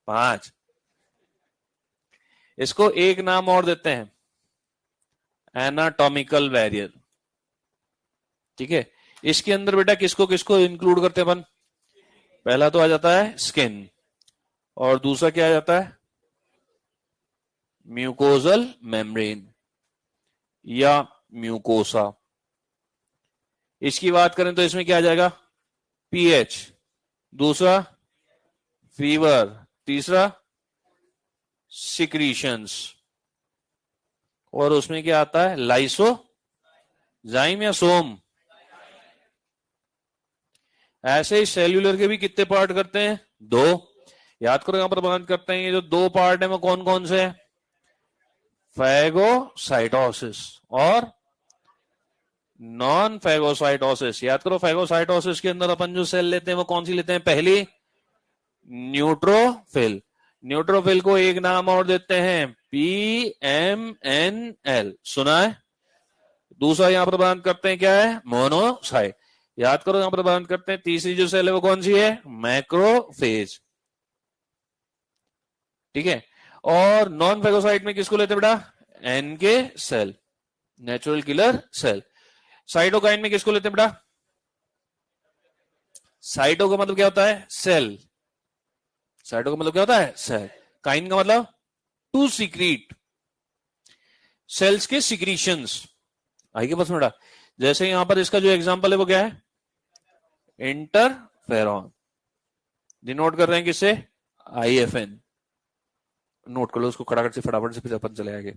पांच। इसको एक नाम और देते हैं, एनाटॉमिकल बैरियर, ठीक है। इसके अंदर बेटा किसको किसको इंक्लूड करते हैं अपन, पहला तो आ जाता है स्किन, और दूसरा क्या आ जाता है, म्यूकोजल मेम्ब्रेन या म्यूकोसा। इसकी बात करें तो इसमें क्या आ जाएगा, पीएच, दूसरा फीवर, तीसरा सिक्रीशंस, और उसमें क्या आता है, लाइसोजाइम या सोम। ऐसे ही सेल्यूलर के भी कितने पार्ट करते हैं, दो। याद करो यहां पर बात करते हैं, ये जो दो पार्ट है वो कौन कौन से हैं, फैगोसाइटोसिस और नॉन फैगोसाइटोसिस। याद करो फैगोसाइटोसिस के अंदर अपन जो सेल लेते हैं वो कौन सी लेते हैं, पहली न्यूट्रोफिल। न्यूट्रोफिल को एक नाम और देते हैं PMNL, सुना है। दूसरा यहां पर बात करते हैं क्या है, मोनोसाइट। याद करो यहां पर बात करते हैं तीसरी जो सेल है वो कौन सी है, मैक्रोफेज, ठीक है। और नॉन फैगोसाइट में किसको लेते हैं बेटा, NK cell, natural killer cell. Cytokine में किसको लेते हैं बेटा, साइटो का मतलब क्या होता है, सेल। साइटो का मतलब क्या होता है, सेल। काइन का मतलब टू सीक्रीट, सेल्स के सिक्रीशंस। आइए बस बेटा, जैसे यहां पर इसका जो एग्जांपल है वो क्या है, इंटरफेरॉन। डिनोट कर रहे हैं किससे, IFN। नोट कर लो उसको खड़ाखट से, फटाफट से, फिर अपन चले आगे।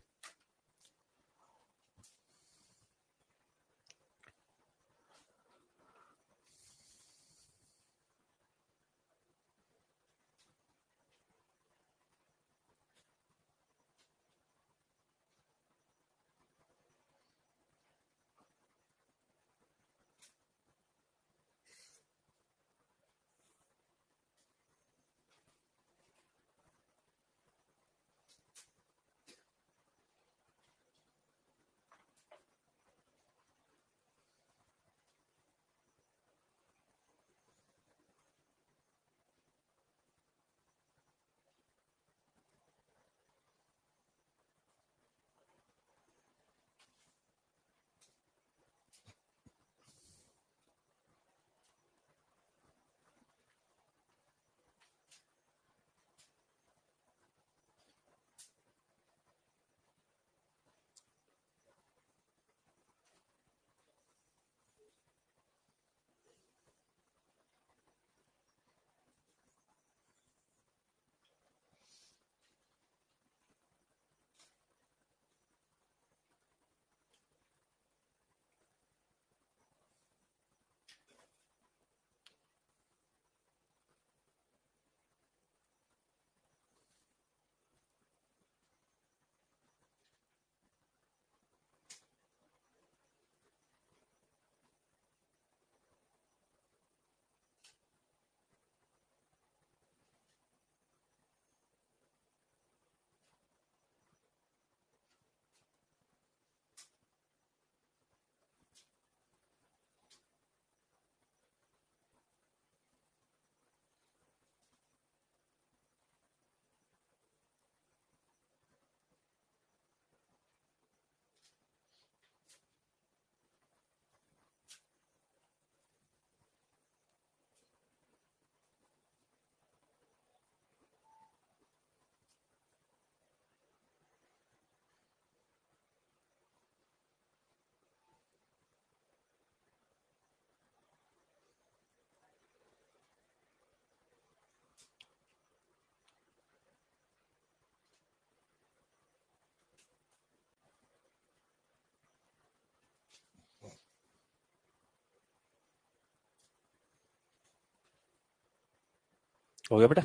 हो गया बेटा?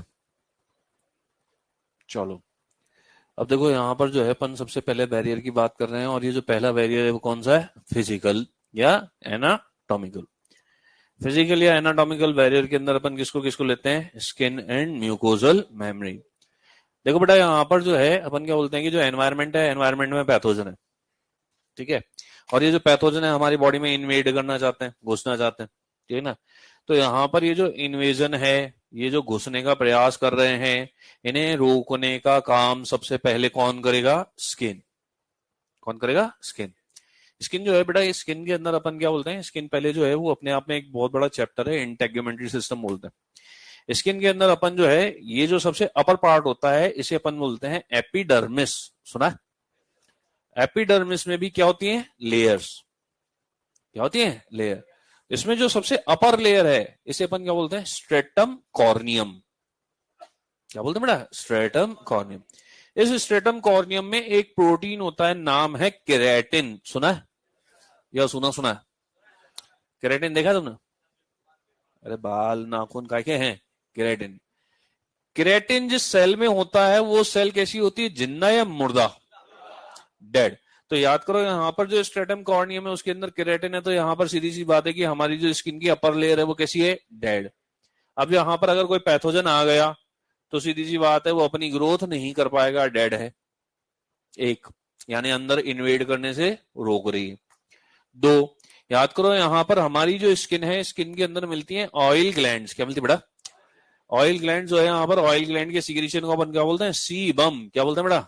चलो अब देखो यहाँ पर जो है अपन सबसे पहले बैरियर की बात कर रहे हैं, और ये जो पहला बैरियर है वो कौन सा है? फिजिकल या एनाटॉमिकल। फिजिकल या एनाटॉमिकल बैरियर के अंदर अपन किसको किसको लेते हैं? Skin and mucosal membrane. देखो बेटा यहाँ पर जो है अपन क्या बोलते हैं कि जो एनवायरनमेंट है, एनवायरनमेंट में पैथोजन है, ठीक है, और ये जो पैथोजन है हमारी बॉडी में इन्वेड करना चाहते हैं, घुसना चाहते हैं, ठीक है ना। तो यहाँ पर ये जो इन्वेजन है, ये जो घुसने का प्रयास कर रहे हैं, इन्हें रोकने का काम सबसे पहले कौन करेगा? स्किन। कौन करेगा? स्किन। स्किन जो है बेटा, इस स्किन के अंदर अपन क्या बोलते हैं? स्किन पहले जो है वो अपने आप में एक बहुत बड़ा चैप्टर है, इंटेग्युमेंटरी सिस्टम बोलते हैं। स्किन के अंदर अपन जो है ये जो सबसे अपर पार्ट होता है इसे अपन बोलते हैं एपिडर्मिस। सुना है? एपिडर्मिस में भी क्या होती हैं? लेयर्स। क्या होती हैं? लेयर। इसमें जो सबसे अपर लेयर है इसे अपन क्या बोलते हैं? Stratum corneum. क्या बोलते हैं बेटा? Stratum corneum. इस स्ट्रेटम कॉर्नियम में एक प्रोटीन होता है, नाम है केराटिन। सुना है या सुना सुना है? केराटिन देखा तुमने? अरे बाल नाखून काय के हैं? केराटिन। केराटिन जिस सेल में होता है वो सेल कैसी होती है? जिंदा या मुर्दा? डेड। तो याद करो यहाँ पर जो स्ट्रेटम कॉर्नियम है उसके अंदर केराटिन है, तो यहाँ पर सीधी सी बात है कि हमारी जो स्किन की अपर लेयर है वो कैसी है? डेड। अब यहाँ पर अगर कोई पैथोजन आ गया तो सीधी सी बात है वो अपनी ग्रोथ नहीं कर पाएगा, डेड है। एक, यानी अंदर इन्वेड करने से रोक रही है। दो, याद करो यहाँ पर हमारी जो स्किन है, स्किन के अंदर मिलती है ऑयल ग्लैंड्स। क्या मिलती है बेटा? ऑयल ग्लैंड जो है यहाँ पर, ऑयल ग्लैंड के सिक्रीशन को अपन क्या बोलते हैं? सीबम। क्या बोलते हैं बेटा?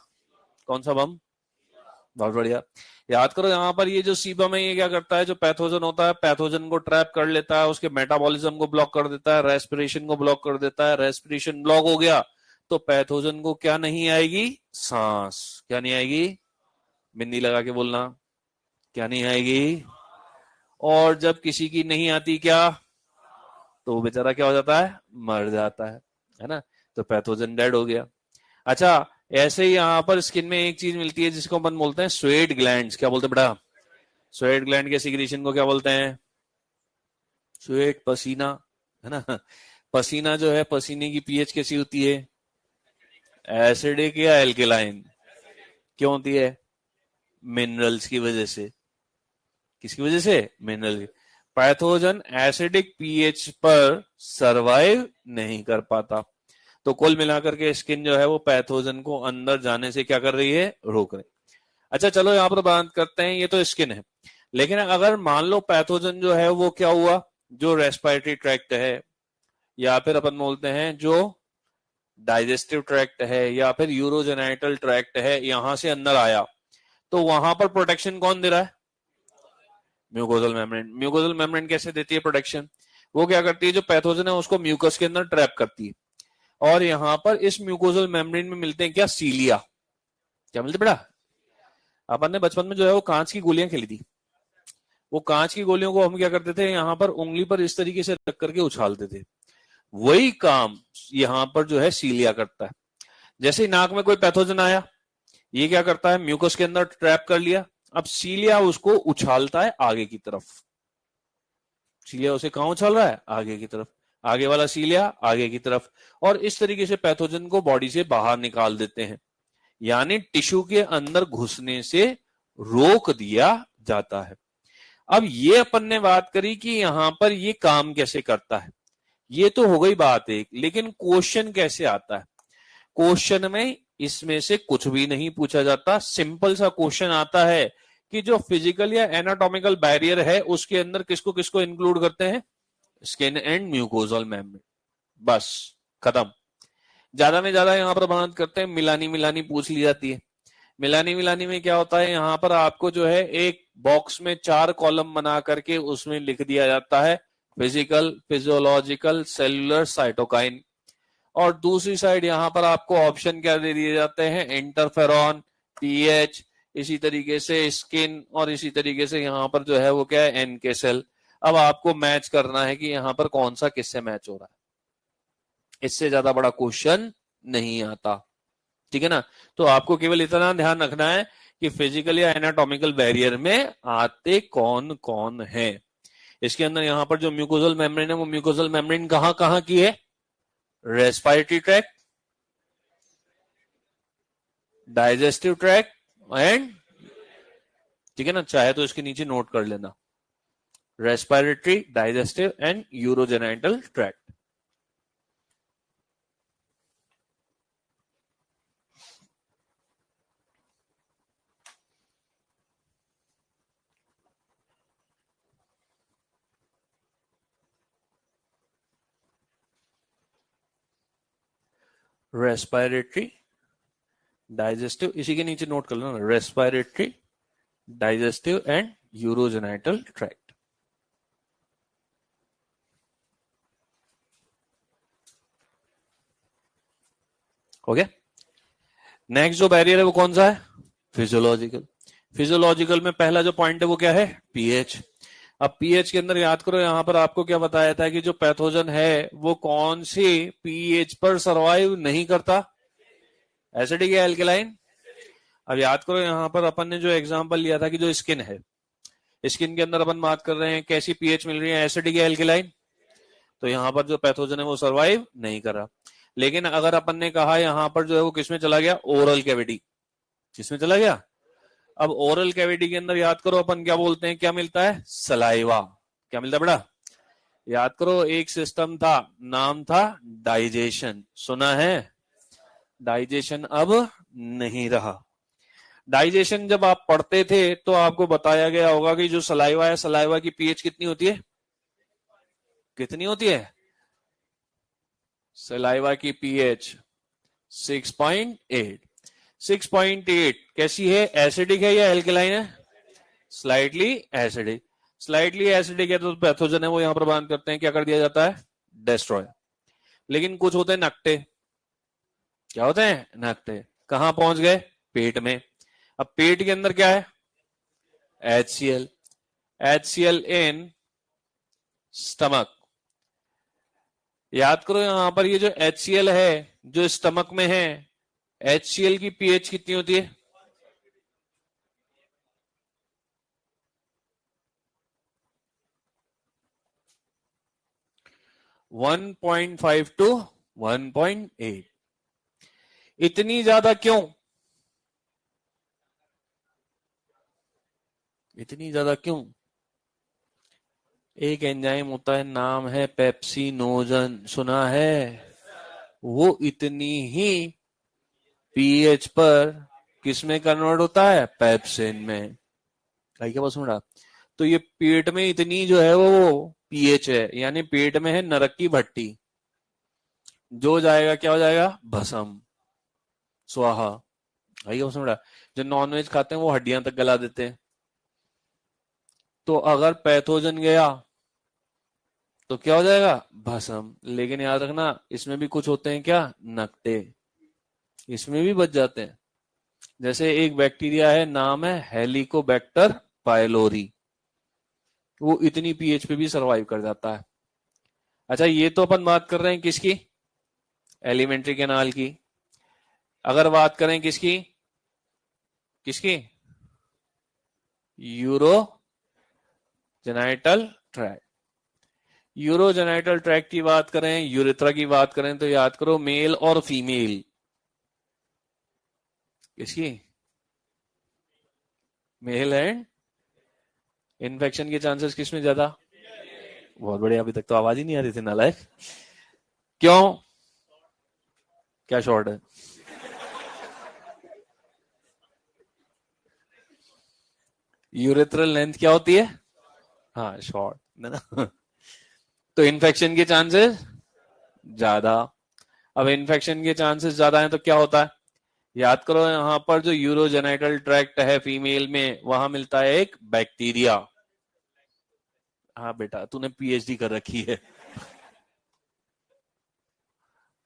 कौन सा बम? बहुत बढ़िया। याद करो यहाँ पर ये जो सीबम है ये क्या करता है? जो पैथोजन होता है पैथोजन को ट्रैप कर लेता है, उसके मेटाबॉलिज्म को ब्लॉक कर देता है, रेस्पिरेशन को ब्लॉक कर देता है। रेस्पिरेशन ब्लॉक हो गया तो पैथोजन को क्या नहीं आएगी? सांस। क्या नहीं आएगी? बिंदी लगा के बोलना। क्या नहीं आएगी? और जब किसी की नहीं आती क्या, तो वो बेचारा क्या हो जाता है? मर जाता है ना। तो पैथोजन डेड हो गया। अच्छा, ऐसे ही यहाँ पर स्किन में एक चीज मिलती है जिसको अपन बोलते हैं स्वेट ग्लैंड्स। क्या बोलते हैं बेटा? स्वेट ग्लैंड के सिक्रीशन को क्या बोलते हैं? स्वेट, पसीना, है ना। पसीना जो है, पसीने की पीएच कैसी होती है? एसिडिक या एल्केलाइन? क्यों होती है? मिनरल्स की वजह से। किसकी वजह से? मिनरल। पैथोजन एसिडिक पीएच पर सरवाइव नहीं कर पाता। तो कुल मिलाकर के स्किन जो है वो पैथोजन को अंदर जाने से क्या कर रही है? रोक रही। अच्छा चलो यहाँ पर बात करते हैं, ये तो स्किन है, लेकिन अगर मान लो पैथोजन जो है वो क्या हुआ? जो रेस्पिरेटरी ट्रैक्ट है, या फिर अपन बोलते हैं जो डाइजेस्टिव ट्रैक्ट है, या फिर यूरोजेनाइटल ट्रैक्ट है, यहां से अंदर आया, तो वहां पर प्रोटेक्शन कौन दे रहा है? Mucosal membrane. म्यूकोजल मेम्ब्रेन कैसे देती है प्रोटेक्शन? वो क्या करती है? जो पैथोजन है उसको म्यूकस के अंदर ट्रैप करती है, और यहाँ पर इस म्यूकोजल मेम्ब्रेन में मिलते हैं क्या? सीलिया। क्या मिलते बेटा? अपन ने बचपन में जो है वो कांच की गोलियां खेली थी, वो कांच की गोलियों को हम क्या करते थे? यहाँ पर उंगली पर इस तरीके से रख करके उछालते थे। वही काम यहाँ पर जो है सीलिया करता है। जैसे ही नाक में कोई पैथोजन आया, ये क्या करता है? म्यूकस के अंदर ट्रैप कर लिया। अब सीलिया उसको उछालता है आगे की तरफ। सीलिया उसे कहां उछाल रहा है? आगे की तरफ। आगे वाला सीलिया आगे की तरफ, और इस तरीके से पैथोजन को बॉडी से बाहर निकाल देते हैं, यानी टिश्यू के अंदर घुसने से रोक दिया जाता है। अब ये अपन ने बात करी कि यहां पर ये काम कैसे करता है, ये तो हो गई बात एक, लेकिन क्वेश्चन कैसे आता है? क्वेश्चन में इसमें से कुछ भी नहीं पूछा जाता। सिंपल सा क्वेश्चन आता है कि जो फिजिकल या एनाटॉमिकल बैरियर है उसके अंदर किसको किसको इंक्लूड करते हैं? Skin and mucosal membrane. बस, खत्म। ज्यादा में ज्यादा यहाँ पर बात करते हैं मिलानी मिलानी पूछ ली जाती है। मिलानी मिलानी में क्या होता है? यहाँ पर आपको जो है एक बॉक्स में 4 कॉलम बना करके उसमें लिख दिया जाता है फिजिकल, फिजियोलॉजिकल, सेलुलर, साइटोकाइन, और दूसरी साइड यहाँ पर आपको ऑप्शन क्या दे दिए जाते हैं? इंटरफेरॉन, पीएच, इसी तरीके से स्किन, और इसी तरीके से यहाँ पर जो है वो क्या है? NK cell. अब आपको मैच करना है कि यहाँ पर कौन सा किससे मैच हो रहा है। इससे ज्यादा बड़ा क्वेश्चन नहीं आता, ठीक है ना। तो आपको केवल इतना ध्यान रखना है कि फिजिकल या एनाटॉमिकल बैरियर में आते कौन कौन है। इसके अंदर यहाँ पर जो म्यूकोजल मेम्ब्रेन है वो म्यूकोजल मेम्ब्रेन कहाँ कहाँ की है? Respiratory tract, digestive tract and, ठीक है ना, चाहे तो इसके नीचे नोट कर लेना, respiratory, digestive and urogenital tract. Respiratory, digestive, इसी के नीचे नोट कर लेना, respiratory, digestive and urogenital tract. हो गया। नेक्स्ट जो बैरियर है वो कौन सा है? फिजियोलॉजिकल। फिजियोलॉजिकल में पहला जो पॉइंट है वो क्या है? पीएच। अब पीएच के अंदर याद करो, यहां पर आपको क्या बताया था कि जो पैथोजन है वो कौन सी पीएच पर सरवाइव नहीं करता? एसिडिक या एल्कलाइन? अब याद करो, यहां पर अपन ने जो एग्जांपल लिया था कि जो स्किन है, स्किन के अंदर अपन बात कर रहे हैं कैसी पीएच मिल रही है, एसिडिक या एल्कलाइन? तो यहाँ पर जो पैथोजन है वो सरवाइव नहीं कर रहा। लेकिन अगर अपन ने कहा यहाँ पर जो है वो किसमें चला गया? Oral cavity. किसमें चला गया? अब ओरल कैविटी के अंदर याद करो अपन क्या बोलते हैं, क्या मिलता है? सलाइवा। क्या मिलता है बेटा? याद करो, एक सिस्टम था, नाम था डाइजेशन, सुना है? डाइजेशन अब नहीं रहा। डाइजेशन जब आप पढ़ते थे तो आपको बताया गया होगा कि जो सलाइवा है, सलाइवा की पीएच कितनी होती है? कितनी होती है? सलाइवा की पीएच 6.8। 6.8 कैसी है? एसिडिक है या एल्कलाइन है? Slightly acidic. स्लाइटली एसिडिक है तो पैथोजन है वो यहां पर बांध करते हैं, क्या कर दिया जाता है? डिस्ट्रॉय। लेकिन कुछ होते हैं नकटे। क्या होते हैं? नकटे। कहां पहुंच गए? पेट में। अब पेट के अंदर क्या है? HCl। HCl in stomach. याद करो, यहां पर ये जो HCl है जो स्टमक में है, HCl की पीएच कितनी होती है? 1.5 टू 1.8। इतनी ज्यादा क्यों? इतनी ज्यादा क्यों? एक एंजाइम होता है, नाम है पेप्सिनोजन, सुना है? वो इतनी ही पीएच पर किस में कन्वर्ट होता है? पेप्सिन में। क्या बस सुना? तो ये पेट में इतनी जो है वो पीएच है, यानी पेट में है नरक की भट्टी, जो जाएगा क्या हो जाएगा? भस्म, स्वाहा। क्या सुना? जो नॉनवेज खाते हैं वो हड्डियां तक गला देते हैं। तो अगर पैथोजन गया तो क्या हो जाएगा? भस्म। लेकिन याद रखना, इसमें भी कुछ होते हैं क्या? नकटे, इसमें भी बच जाते हैं। जैसे एक बैक्टीरिया है, नाम है हेलिकोबैक्टर पायलोरी, वो इतनी पीएच पे भी सरवाइव कर जाता है। अच्छा, ये तो अपन बात कर रहे हैं किसकी? एलिमेंट्री कैनाल की। अगर बात करें किसकी? किसकी? Urogenital tract. यूरोजेनाइटल ट्रैक्ट की बात करें, यूरेथ्रा की बात करें, तो याद करो मेल और फीमेल। किसकी? मेल एंड इन्फेक्शन के चांसेस किसमें ज्यादा? बहुत बढ़िया, अभी तक तो आवाज ही नहीं आ रही थी नालायक। क्यों? क्या शॉर्ट है? यूरेथ्रल लेंथ क्या होती है? हाँ, शॉर्ट है ना। तो इन्फेक्शन के चांसेस ज्यादा। अब इन्फेक्शन के चांसेस ज्यादा हैं तो क्या होता है? याद करो, यहां पर जो यूरोजेनाइटल ट्रैक्ट है फीमेल में, वहां मिलता है एक बैक्टीरिया। हाँ बेटा, तूने पीएचडी कर रखी है।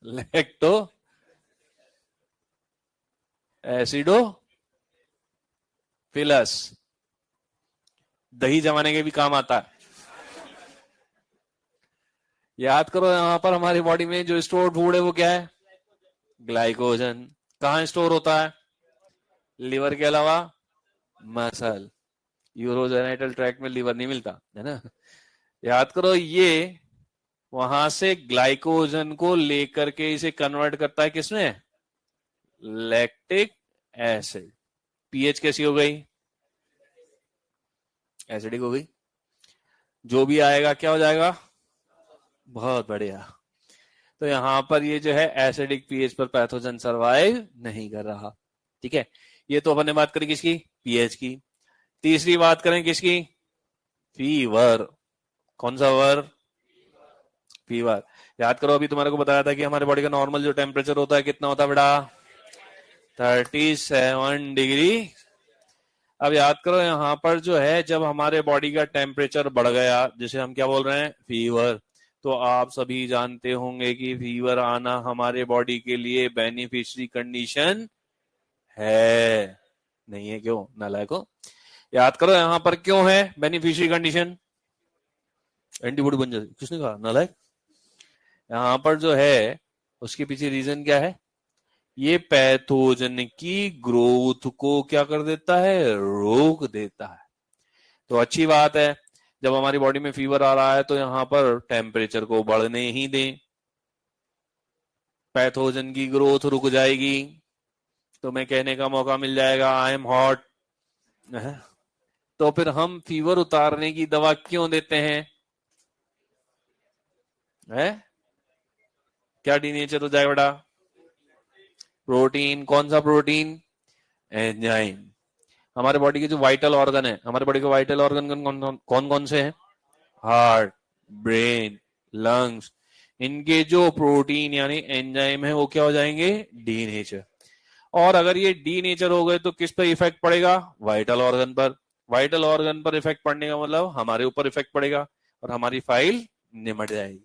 लैक्टो एसिडोफिलस, दही जमाने के भी काम आता है। याद करो, यहां पर हमारी बॉडी में जो स्टोर फूड है वो क्या है? ग्लाइकोजन। कहां स्टोर होता है? लिवर के अलावा मसल। यूरोजेनाइटल ट्रैक्ट में लिवर नहीं मिलता है ना। याद करो, ये वहां से ग्लाइकोजन को लेकर के इसे कन्वर्ट करता है किसमें? Lactic acid. पीएच कैसी हो गई? एसिडिक हो गई। जो भी आएगा क्या हो जाएगा? बहुत बढ़िया। तो यहां पर ये जो है एसिडिक पीएच पर पैथोजन सरवाइव नहीं कर रहा। ठीक है, ये तो अपन ने बात करी किसकी? पीएच की। तीसरी बात करें किसकी? फीवर। कौन सा वर? फीवर। याद करो, अभी तुम्हारे को बताया था कि हमारे बॉडी का नॉर्मल जो टेम्परेचर होता है कितना होता है बेटा? 37 डिग्री। अब याद करो यहां पर जो है जब हमारे बॉडी का टेम्परेचर बढ़ गया, जिसे हम क्या बोल रहे हैं? फीवर। तो आप सभी जानते होंगे कि फीवर आना हमारे बॉडी के लिए बेनिफिशियरी कंडीशन है। नहीं है? क्यों नालायको? याद करो यहां पर क्यों है बेनिफिशियरी कंडीशन? एंटीबॉडी बन जाती। किसने कहा नालायक? यहां पर जो है उसके पीछे रीजन क्या है? ये पैथोजन की ग्रोथ को क्या कर देता है? रोक देता है। तो अच्छी बात है, जब हमारी बॉडी में फीवर आ रहा है तो यहां पर टेम्परेचर को बढ़ने ही दें, पैथोजन की ग्रोथ रुक जाएगी, तुम्हें कहने का मौका मिल जाएगा आई एम हॉट। तो फिर हम फीवर उतारने की दवा क्यों देते हैं? है? क्या डीनेचर हो जाएगा बेटा? प्रोटीन। कौन सा प्रोटीन? एंजाइम। हमारे बॉडी के जो वाइटल ऑर्गन है, हमारे बॉडी के वाइटल ऑर्गन कौन कौन से हैं? Heart, brain, lungs. इनके जो प्रोटीन यानी एंजाइम है वो क्या हो जाएंगे? D nature. और अगर ये डी नेचर हो गए तो किस पर इफेक्ट पड़ेगा? वाइटल ऑर्गन पर। वाइटल ऑर्गन पर इफेक्ट पड़ने का मतलब हमारे ऊपर इफेक्ट पड़ेगा और हमारी फाइल निमट जाएगी।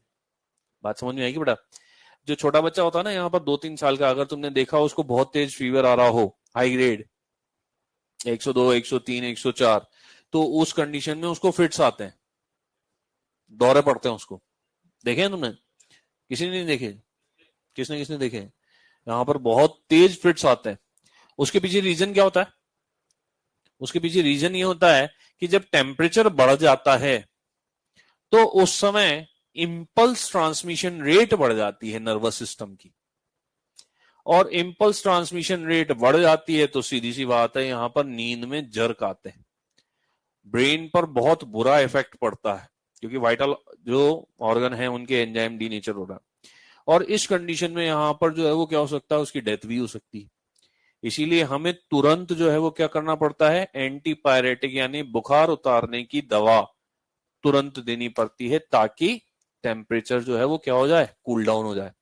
बात समझ में आएगी बेटा? जो छोटा बच्चा होता है ना यहाँ पर 2-3 साल का, अगर तुमने देखा उसको बहुत तेज फीवर आ रहा हो, हाई ग्रेड 102, 103, 104, तो उस कंडीशन में उसको फिट्स आते हैं, दौरे पड़ते हैं उसको। देखे हैं तुमने? किसी ने नहीं देखे? किसने किसने देखे? यहाँ पर बहुत तेज फिट्स आते हैं। उसके पीछे रीजन क्या होता है? उसके पीछे रीजन ये होता है कि जब टेम्परेचर बढ़ जाता है तो उस समय इंपल्स ट्रांसमिशन रेट बढ़ जाती है नर्वस सिस्टम की, और इंपल्स ट्रांसमिशन रेट बढ़ जाती है तो सीधी सी बात है यहां पर नींद में जर्क आते हैं, ब्रेन पर बहुत बुरा इफेक्ट पड़ता है, क्योंकि वाइटल जो ऑर्गन है उनके एंजाइम डी नेचर हो रहा है। और इस कंडीशन में यहां पर जो है वो क्या हो सकता है? उसकी डेथ भी हो सकती है। इसीलिए हमें तुरंत जो है वो क्या करना पड़ता है? एंटीपायरेटिक यानी बुखार उतारने की दवा तुरंत देनी पड़ती है, ताकि टेम्परेचर जो है वो क्या हो जाए? कूल डाउन हो जाए,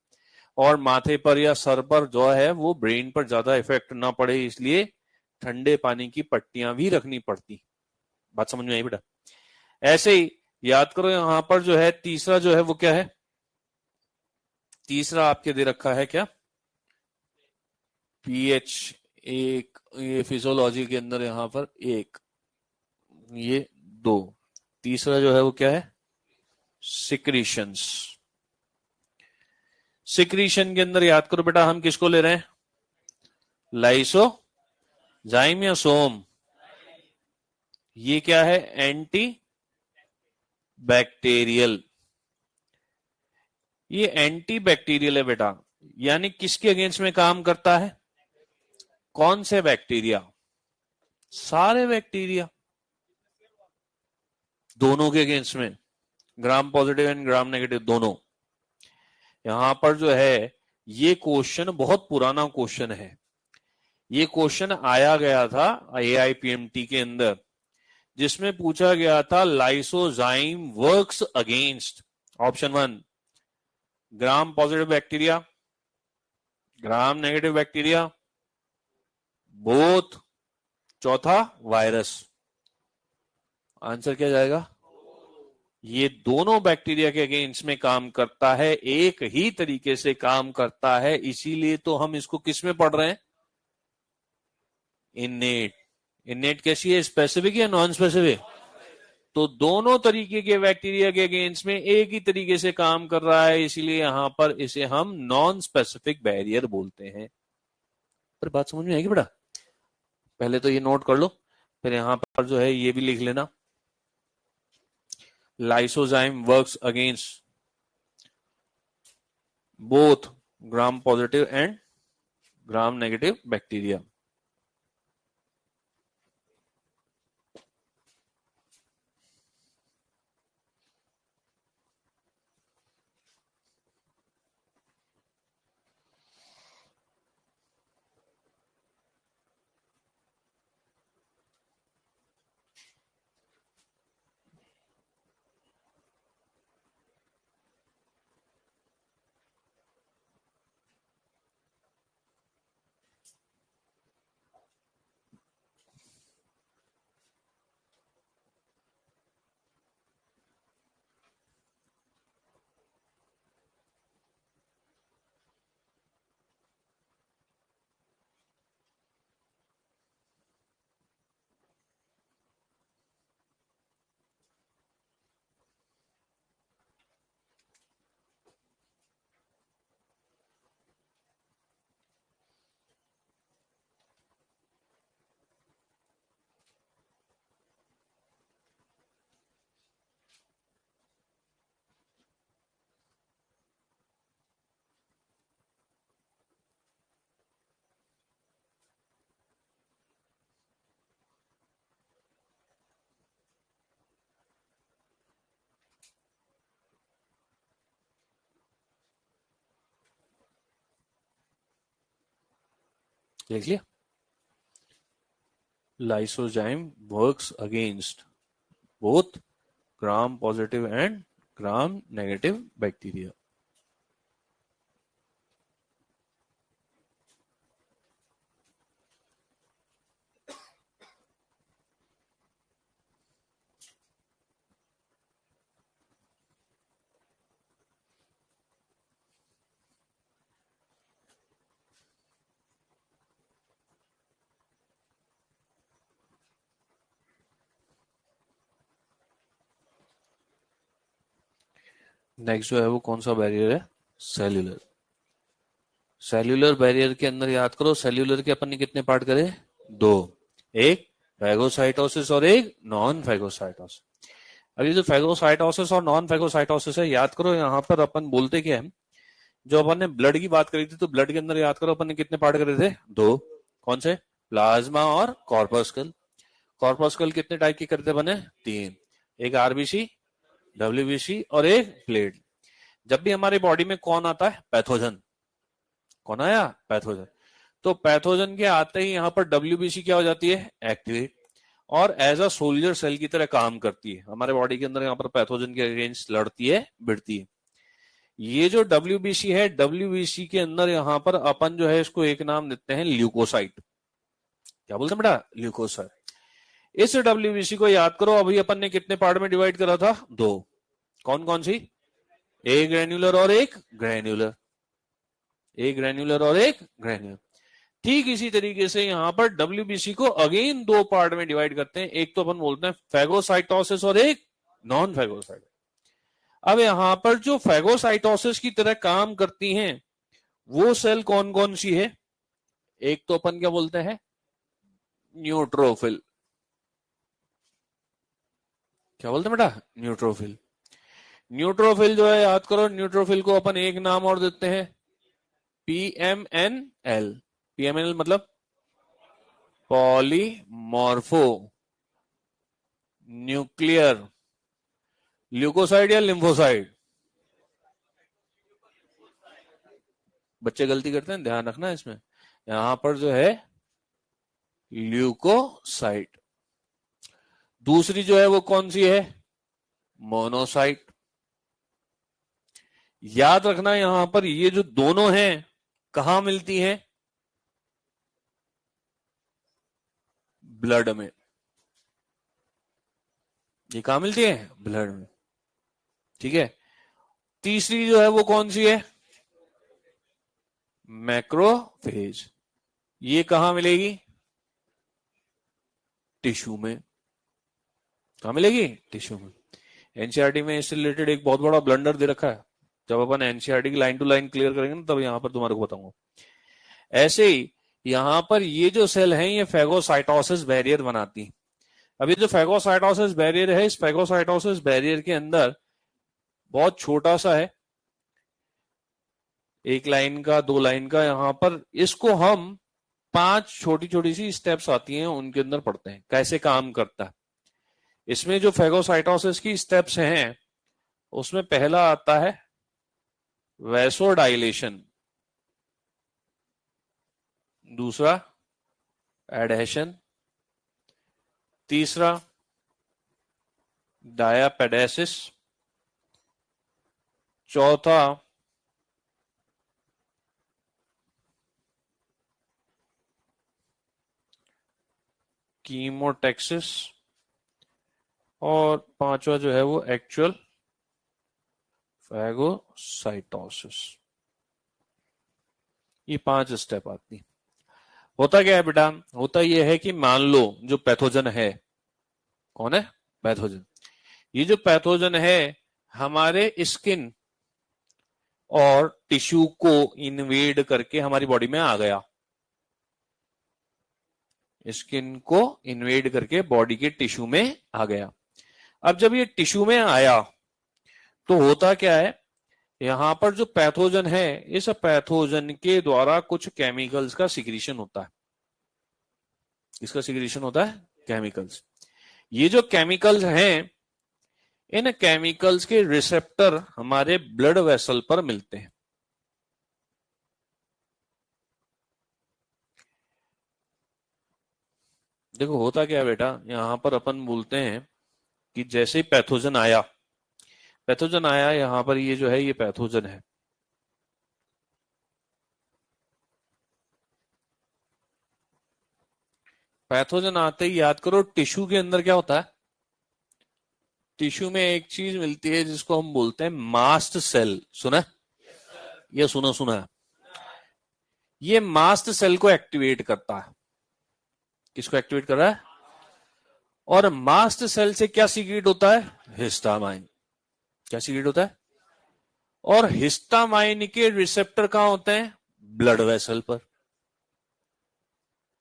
और माथे पर या सर पर जो है वो ब्रेन पर ज्यादा इफेक्ट ना पड़े, इसलिए ठंडे पानी की पट्टियां भी रखनी पड़ती। बात समझ में आई बेटा? ऐसे ही याद करो यहां पर जो है तीसरा जो है वो क्या है? तीसरा आपके दे रखा है क्या? पीएच। एक, ये फिजियोलॉजी के अंदर यहां पर एक, ये दो। तीसरा जो है वो क्या है? सिक्रीशंस। सिक्रीशन के अंदर याद करो बेटा हम किसको ले रहे हैं? लाइसो जाइम या सोम? ये क्या है? Anti bacterial. ये एंटी बैक्टीरियल है बेटा, यानी किसके अगेंस्ट में काम करता है? कौन से बैक्टीरिया? सारे बैक्टीरिया, दोनों के अगेंस्ट में, gram positive and gram negative दोनों। यहां पर जो है ये क्वेश्चन बहुत पुराना क्वेश्चन है। ये क्वेश्चन आया गया था AIPMT के अंदर, जिसमें पूछा गया था lysozyme works against option 1 gram positive bacteria, gram negative bacteria, both, चौथा वायरस। आंसर क्या जाएगा? ये दोनों बैक्टीरिया के अगेंस्ट में काम करता है, एक ही तरीके से काम करता है, इसीलिए तो हम इसको किस में पढ़ रहे हैं? इनेट। इनेट कैसी है? स्पेसिफिक या नॉन स्पेसिफिक? तो दोनों तरीके के बैक्टीरिया के अगेंस्ट में एक ही तरीके से काम कर रहा है, इसीलिए यहां पर इसे हम नॉन स्पेसिफिक बैरियर बोलते हैं। पर बात समझ में आएगी बेटा? पहले तो ये नोट कर लो, फिर यहां पर जो है ये भी लिख लेना। Lysozyme works against both gram positive and gram negative bacteria. देख लिया, lysozyme works against both gram positive and gram negative bacteria. Next जो है वो कौन सा बैरियर है? सेल्यूलर। सेल्यूलर बैरियर के अंदर याद करो, सेल्यूलर के अपन ने कितने पार्ट करे? दो, एक फैगोसाइटोसिस और एक नॉन फैगोसाइटोसिस। अब ये जो फैगोसाइटोसिस और नॉन फैगोसाइटोसिस है, याद करो यहाँ पर अपन बोलते क्या है, जो अपन ने ब्लड की बात करी थी, तो ब्लड के अंदर याद करो अपन ने कितने पार्ट करे थे? दो। कौन से? प्लाज्मा और कॉर्पस्कल। कॉर्पस्कल कितने टाइप के करते बने? तीन, एक आरबीसी, डब्ल्यूबीसी और एक प्लेट। जब भी हमारी बॉडी में कौन आता है? पैथोजन। कौन आया? पैथोजन। तो पैथोजन के आते ही यहाँ पर डब्ल्यूबीसी क्या हो जाती है? एक्टिवेट, और एज अ सोल्जर सेल की तरह काम करती है हमारे बॉडी के अंदर। यहाँ पर पैथोजन के अगेंस्ट लड़ती है, भिड़ती है। ये जो डब्ल्यूबीसी है, डब्ल्यूबीसी के अंदर यहाँ पर अपन जो है इसको एक नाम देते हैं ल्यूकोसाइट। क्या बोलते हैं बेटा? ल्यूकोसाइट। इस डब्ल्यूबीसी को याद करो, अभी अपन ने कितने पार्ट में डिवाइड करा था? दो। कौन कौन सी? एक ग्रेन्युलर और एक ग्रेन्युलर, एक ग्रेन्युलर और एक ग्रेन्युलर। ठीक इसी तरीके से यहाँ पर डब्ल्यूबीसी को अगेन दो पार्ट में डिवाइड करते हैं, एक तो अपन बोलते हैं फैगोसाइटोसिस और एक नॉन फैगोसाइटोसिस। अब यहाँ पर जो फैगोसाइटोसिस की तरह काम करती हैं वो सेल कौन कौन सी है? एक तो अपन क्या बोलते हैं? न्यूट्रोफिल। क्या बोलते हैं बेटा? न्यूट्रोफिल। न्यूट्रोफिल जो है याद करो, न्यूट्रोफिल को अपन एक नाम और देते हैं पीएमएनएल। पीएमएनएल मतलब पॉलीमॉर्फो न्यूक्लियर ल्यूकोसाइड या लिम्फोसाइड। बच्चे गलती करते हैं, ध्यान रखना इसमें। यहां पर जो है ल्यूकोसाइट। दूसरी जो है वो कौन सी है? मोनोसाइट। याद रखना यहां पर ये जो दोनों हैं कहां मिलती हैं? ब्लड में। ये कहां मिलती है? ब्लड में। ठीक है। तीसरी जो है वो कौन सी है? मैक्रोफेज। ये कहां मिलेगी? टिश्यू में। कहां मिलेगी? टिश्यू में। एनसीईआरटी में इससे रिलेटेड एक बहुत बड़ा ब्लंडर दे रखा है, जब अपन एनसीईआरटी की लाइन टू लाइन क्लियर करेंगे ना तब यहां पर तुम्हारे को बताऊंगा। ऐसे ही यहां पर ये जो सेल है ये फैगोसाइटोसिस बैरियर बनाती है। अब ये जो फैगोसाइटोसिस बैरियर है, इस फैगोसाइटोसिस बैरियर के अंदर बहुत छोटा सा है एक लाइन का, 2 लाइन का, यहां पर इसको हम 5 छोटी छोटी सी स्टेप्स आती हैं उनके अंदर पढ़ते हैं कैसे काम करता है। इसमें जो फेगोसाइटोसिस की स्टेप्स हैं उसमें पहला आता है वैसोडाइलेशन, दूसरा एडहेशन, तीसरा डायापेडेसिस, चौथा कीमोटेक्सिस, और पांचवा जो है वो एक्चुअल फैगोसाइटोसिस। ये 5 स्टेप आती। होता क्या है बेटा, होता यह है कि मान लो जो पैथोजन है, कौन है, पैथोजन, ये जो पैथोजन है हमारे स्किन और टिश्यू को इन्वेड करके हमारी बॉडी में आ गया, स्किन को इन्वेड करके बॉडी के टिश्यू में आ गया। अब जब ये टिश्यू में आया तो होता क्या है, यहां पर जो पैथोजन है इस पैथोजन के द्वारा कुछ केमिकल्स का सिक्रीशन होता है। इसका सिक्रीशन होता है केमिकल्स। ये जो केमिकल्स हैं इन केमिकल्स के रिसेप्टर हमारे ब्लड वेसल पर मिलते हैं। देखो होता क्या है बेटा, यहां पर अपन बोलते हैं कि जैसे ही पैथोजन आया, पैथोजन आया यहां पर, ये जो है ये पैथोजन है, पैथोजन आते ही याद करो टिश्यू के अंदर क्या होता है, टिश्यू में एक चीज मिलती है जिसको हम बोलते हैं मास्ट सेल। सुना है? ये सुना है, ये मास्ट सेल को एक्टिवेट करता है। किसको एक्टिवेट कर रहा है? और मास्ट सेल से क्या सीक्रेट होता है? हिस्टामाइन। क्या सीक्रेट होता है? और हिस्टामाइन के रिसेप्टर कहां होते हैं? ब्लड वेसल पर।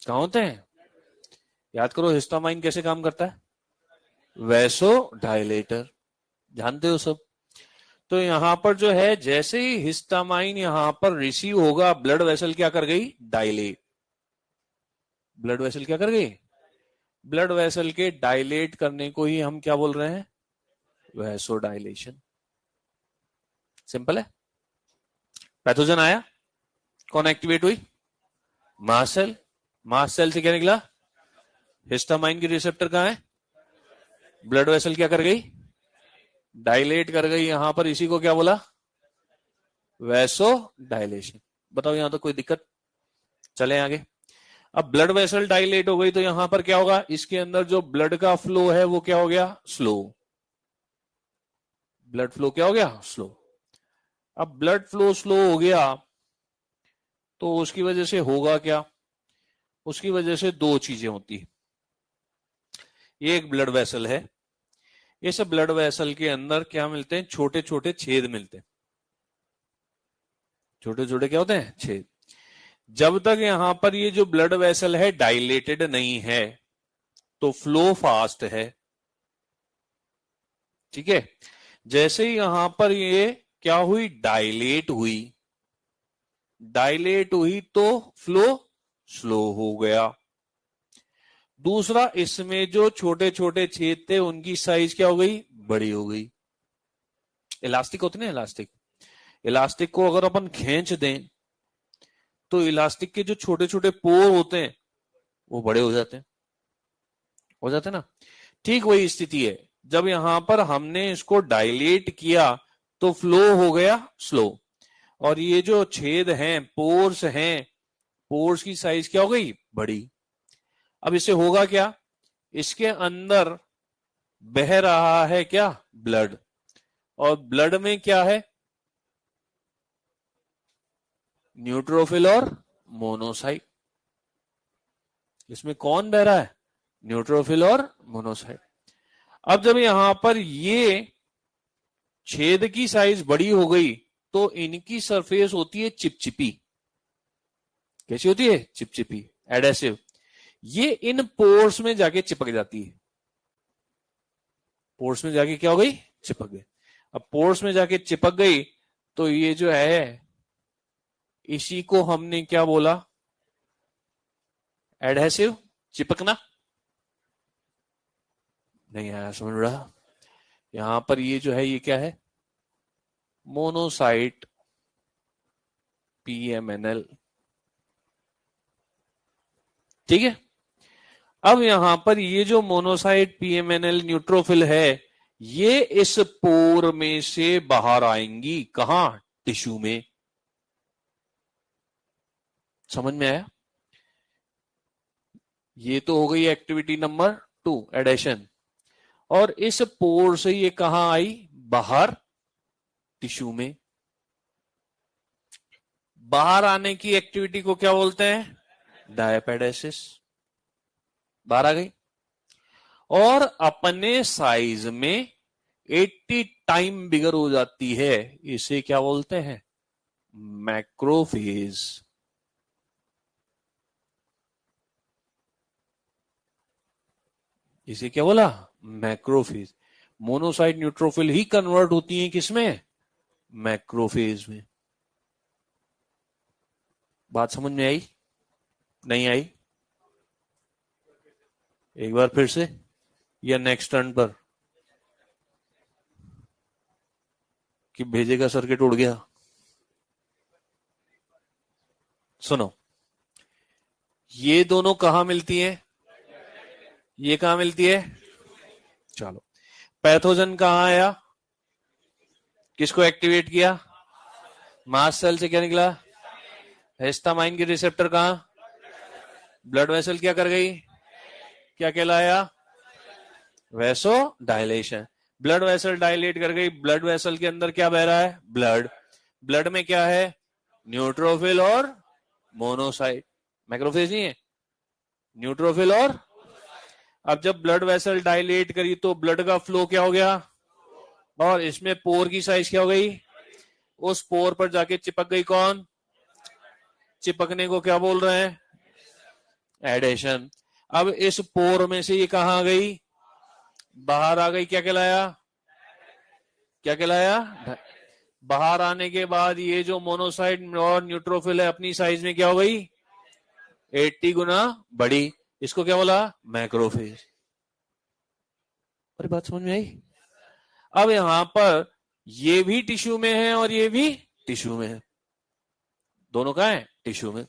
कहां होते हैं? याद करो हिस्टामाइन कैसे काम करता है? Vaso dilator. जानते हो सब? तो यहां पर जो है जैसे ही हिस्टामाइन यहां पर रिसीव होगा, ब्लड वेसल क्या कर गई? डायलेट। ब्लड वेसल क्या कर गई? ब्लड वेसल के डायलेट करने को ही हम क्या बोल रहे हैं? Vaso dilation. सिंपल है। पैथोजन आया, कौन एक्टिवेट हुई? Mast cell. मास्ट सेल से क्या निकला? हिस्टामाइन की रिसेप्टर कहां है? ब्लड वेसल क्या कर गई? डायलेट कर गई। यहां पर इसी को क्या बोला? Vaso dilation. बताओ यहां तो कोई दिक्कत? चले आगे। अब ब्लड वेसल डायलेट हो गई तो यहां पर क्या होगा? इसके अंदर जो ब्लड का फ्लो है वो क्या हो गया? स्लो। ब्लड फ्लो क्या हो गया? स्लो। अब ब्लड फ्लो स्लो हो गया तो उसकी वजह से होगा क्या? उसकी वजह से 2 चीजें होती है। ये एक ब्लड वेसल है, इस ब्लड वेसल के अंदर क्या मिलते हैं? छोटे छोटे छेद मिलते हैं। छोटे छोटे क्या होते हैं? छेद। जब तक यहां पर ये जो ब्लड वेसल है डायलेटेड नहीं है तो फ्लो फास्ट है। ठीक है। जैसे ही यहां पर ये क्या हुई? डायलेट हुई। डायलेट हुई तो फ्लो स्लो हो गया। दूसरा, इसमें जो छोटे छोटे छेद थे उनकी साइज क्या हो गई? बड़ी हो गई। इलास्टिक होते ना, इलास्टिक, इलास्टिक को अगर अपन खींच दें तो इलास्टिक के जो छोटे छोटे पोर होते हैं वो बड़े हो जाते हैं। हो जाते हैं ना? ठीक वही स्थिति है। जब यहां पर हमने इसको डायलेट किया तो फ्लो हो गया स्लो, और ये जो छेद हैं, पोर्स हैं, पोर्स की साइज क्या हो गई? बड़ी। अब इससे होगा क्या? इसके अंदर बह रहा है क्या? ब्लड। और ब्लड में क्या है? न्यूट्रोफिल और मोनोसाइट। इसमें कौन बह रहा है? न्यूट्रोफिल और मोनोसाइट। अब जब यहां पर ये छेद की साइज बड़ी हो गई तो इनकी सरफेस होती है चिपचिपी। कैसी होती है? चिपचिपी, एडेसिव। ये इन पोर्स में जाके चिपक जाती है। पोर्स में जाके क्या हो गई? चिपक गई। अब पोर्स में जाके चिपक गई तो ये जो है इसी को हमने क्या बोला? एडहेसिव, चिपकना। नहीं आया समझ रहा? यहां पर ये जो है ये क्या है? Monocyte PMNL। ठीक है। अब यहां पर ये जो मोनोसाइट PMNL न्यूट्रोफिल है, ये इस पोर में से बाहर आएंगी। कहां? टिश्यू में। समझ में आया? ये तो हो गई एक्टिविटी नंबर 2, एडेशन। और इस पोर से ये कहां आई? बाहर, टिश्यू में। बाहर आने की एक्टिविटी को क्या बोलते हैं? डायपेडेसिस। बाहर आ गई और अपने साइज में 80 टाइम बिगर हो जाती है। इसे क्या बोलते हैं? मैक्रोफेज। इसे क्या बोला? मैक्रोफेज। मोनोसाइट न्यूट्रोफिल ही कन्वर्ट होती हैं किसमें? मैक्रोफेज में। बात समझ में आई? नहीं आई? एक बार फिर से, या नेक्स्ट टर्न पर? कि भेजे का सर्किट उड़ गया? सुनो, ये दोनों कहां मिलती हैं? ये कहां मिलती है? चलो, पैथोजन कहां आया? किसको एक्टिवेट किया? मास्ट सेल से क्या निकला? हिस्टामाइन की रिसेप्टर कहां? ब्लड वेसल क्या कर गई? क्या कहलाया? Vaso dilation. Blood vessel dilate कर गई। ब्लड वेसल के अंदर क्या बह रहा है? ब्लड। ब्लड में क्या है? न्यूट्रोफिल और मोनोसाइट। मैक्रोफेज नहीं है, न्यूट्रोफिल और। अब जब ब्लड वेसल डायलेट करी तो ब्लड का फ्लो क्या हो गया? और इसमें पोर की साइज क्या हो गई? उस पोर पर जाके चिपक गई। कौन? चिपकने को क्या बोल रहे हैं? एडेशन। अब इस पोर में से ये कहां आ गई? बाहर आ गई। क्या कहलाया? क्या कहलाया? बाहर आने के बाद ये जो मोनोसाइट और न्यूट्रोफिल है अपनी साइज में क्या हो गई? 80 गुना बड़ी। इसको क्या बोला? मैक्रोफेज। अरे बात समझ में आई? अब यहां पर ये भी टिश्यू में है और ये भी टिश्यू में है। दोनों कहां है? टिश्यू में।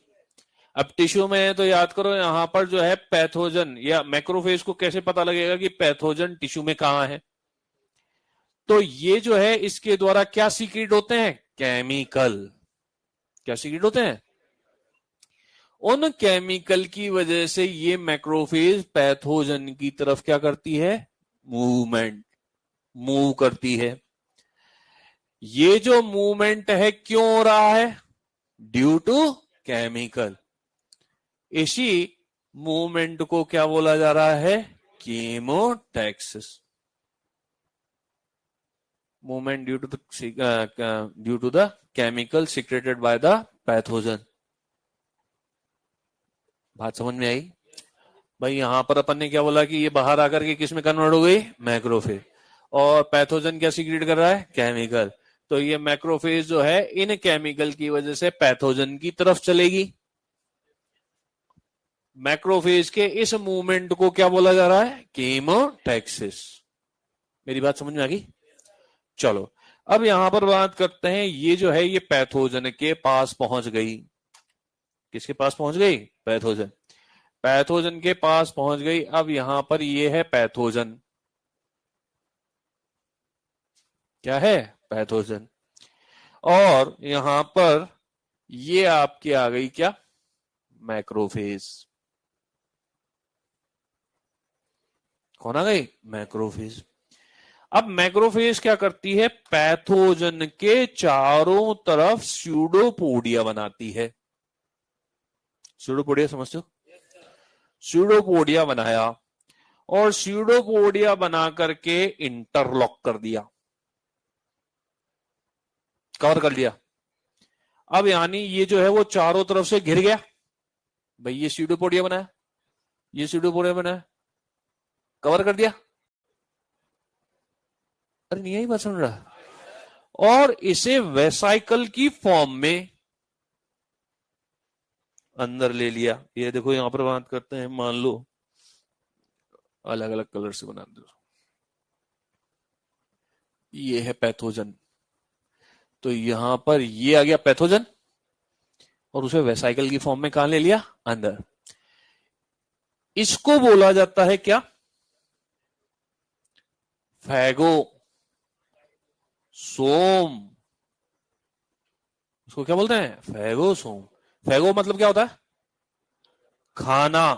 अब टिश्यू में है तो याद करो यहां पर जो है पैथोजन या मैक्रोफेज को कैसे पता लगेगा कि पैथोजन टिश्यू में कहां है? तो ये जो है इसके द्वारा क्या सीक्रेट होते हैं? केमिकल। क्या सीक्रेट होते हैं? उन केमिकल की वजह से ये मैक्रोफेज पैथोजन की तरफ क्या करती है? मूवमेंट, मूव करती है। ये जो मूवमेंट है क्यों हो रहा है? Due to chemical. इसी मूवमेंट को क्या बोला जा रहा है? Chemotaxis. Movement due to the chemical secreted by the pathogen. बात समझ में आई? भाई यहां पर अपन ने क्या बोला कि ये बाहर आकर के किस में कन्वर्ट हो गई? मैक्रोफेज। और पैथोजन क्या सीक्रेट कर रहा है? केमिकल। तो ये मैक्रोफेज जो है इन केमिकल की वजह से पैथोजन की तरफ चलेगी। मैक्रोफेज के इस मूवमेंट को क्या बोला जा रहा है? कीमोटैक्सिस। मेरी बात समझ में आ गई? चलो, अब यहां पर बात करते हैं, ये जो है ये पैथोजन के पास पहुंच गई। किसके पास पहुंच गई? पैथोजन। पैथोजन के पास पहुंच गई। अब यहां पर ये है पैथोजन। क्या है? पैथोजन। और यहां पर ये आपकी आ गई क्या? मैक्रोफेज। कौन आ गई? मैक्रोफेज। अब मैक्रोफेज क्या करती है? पैथोजन के चारों तरफ स्यूडोपोडिया बनाती है। स्यूडोपोडिया समझते हो? स्यूडोपोडिया बनाया और स्यूडोपोडिया बना करके इंटरलॉक कर दिया, कवर कर लिया। अब यानी ये जो है वो चारों तरफ से घिर गया। भाई ये स्यूडोपोडिया बनाया, ये स्यूडोपोडिया बनाया, कवर कर दिया। अरे नहीं आई बात सुन रहा? और इसे वेसाइकल की फॉर्म में अंदर ले लिया। ये देखो यहां पर बात करते हैं, मान लो अलग अलग कलर से बना दो, ये है पैथोजन, तो यहां पर ये आ गया पैथोजन और उसे वेसाइकल की फॉर्म में कहां ले लिया, अंदर। इसको बोला जाता है क्या, फैगोसोम। इसको क्या बोलते हैं, फैगोसोम। फैगो मतलब क्या होता है, खाना।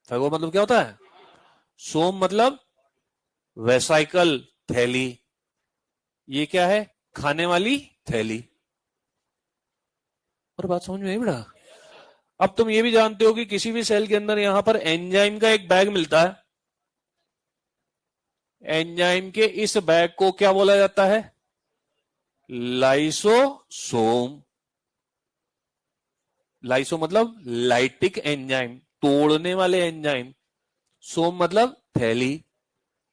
फैगो मतलब क्या होता है, सोम मतलब वेसाइकल, थैली। ये क्या है, खाने वाली थैली। और बात समझ में आई बेटा। अब तुम ये भी जानते हो कि किसी भी सेल के अंदर यहां पर एंजाइम का एक बैग मिलता है। एंजाइम के इस बैग को क्या बोला जाता है, लाइसोसोम। लाइसो मतलब लाइटिक एंजाइम, तोड़ने वाले एंजाइम। सोम मतलब थैली,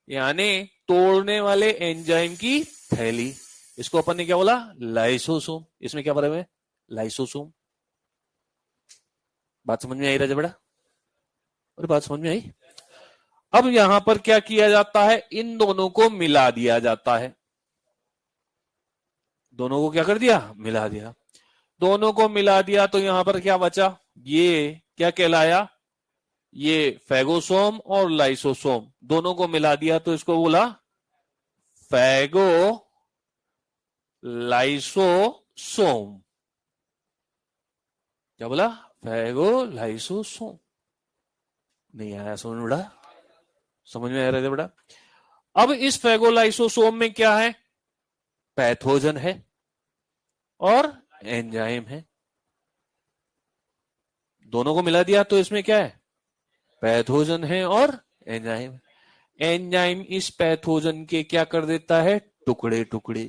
यानी तोड़ने वाले एंजाइम की थैली। इसको अपन ने क्या बोला, लाइसोसोम। इसमें क्या फर्क है, लाइसोसोम। बात समझ में आई राजा बेटा, और बात समझ में आई। अब यहां पर क्या किया जाता है, इन दोनों को मिला दिया जाता है। दोनों को क्या कर दिया, मिला दिया। दोनों को मिला दिया तो यहां पर क्या बचा, ये क्या कहलाया, ये फैगोसोम और लाइसोसोम। दोनों को मिला दिया तो इसको बोला फैगो लाइसोसोम। क्या बोला, फैगो लाइसोसोम। नहीं आया समझ में बेटा, समझ में आ रहा था बेटा। अब इस फैगोलाइसोसोम में क्या है, पैथोजन है और एंजाइम है। दोनों को मिला दिया तो इसमें क्या है, पैथोजन है और एंजाइम। एंजाइम इस पैथोजन के क्या कर देता है, टुकड़े टुकड़े।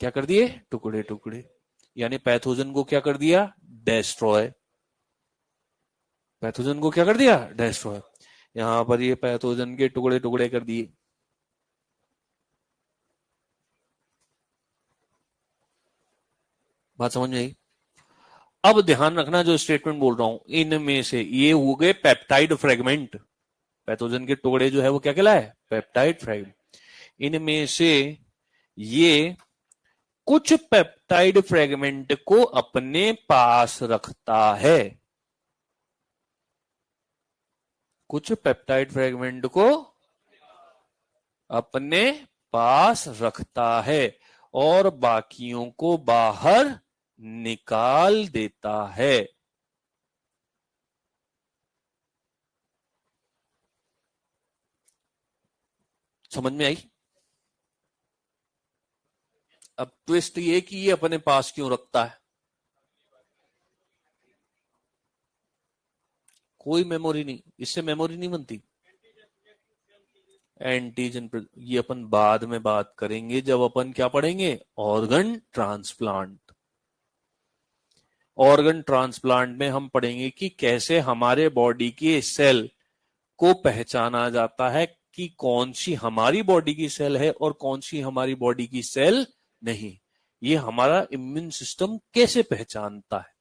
क्या कर दिए, टुकड़े टुकड़े। यानी पैथोजन को क्या कर दिया, डेस्ट्रॉय। पैथोजन को क्या कर दिया, डेस्ट्रॉय। यहां पर ये पैथोजन के टुकड़े टुकड़े कर दिए। बात समझ में आई। अब ध्यान रखना जो स्टेटमेंट बोल रहा हूं, इनमें से ये हो गए पेप्टाइड फ्रेगमेंट। पैथोजन के टुकड़े जो है वो क्या कहलाए, पेप्टाइड फ्रेगमेंट। इनमें से ये कुछ पेप्टाइड फ्रेगमेंट को अपने पास रखता है। कुछ पेप्टाइड फ्रेगमेंट को अपने पास रखता है और बाकियों को बाहर निकाल देता है। समझ में आई। अब ट्विस्ट ये कि ये अपने पास क्यों रखता है, कोई मेमोरी नहीं, इससे मेमोरी नहीं बनती। एंटीजन ये अपन बाद में बात करेंगे जब अपन क्या पढ़ेंगे, ऑर्गन ट्रांसप्लांट। ऑर्गन ट्रांसप्लांट में हम पढ़ेंगे कि कैसे हमारे बॉडी के सेल को पहचाना जाता है कि कौन सी हमारी बॉडी की सेल है और कौन सी हमारी बॉडी की सेल नहीं। ये हमारा इम्यून सिस्टम कैसे पहचानता है।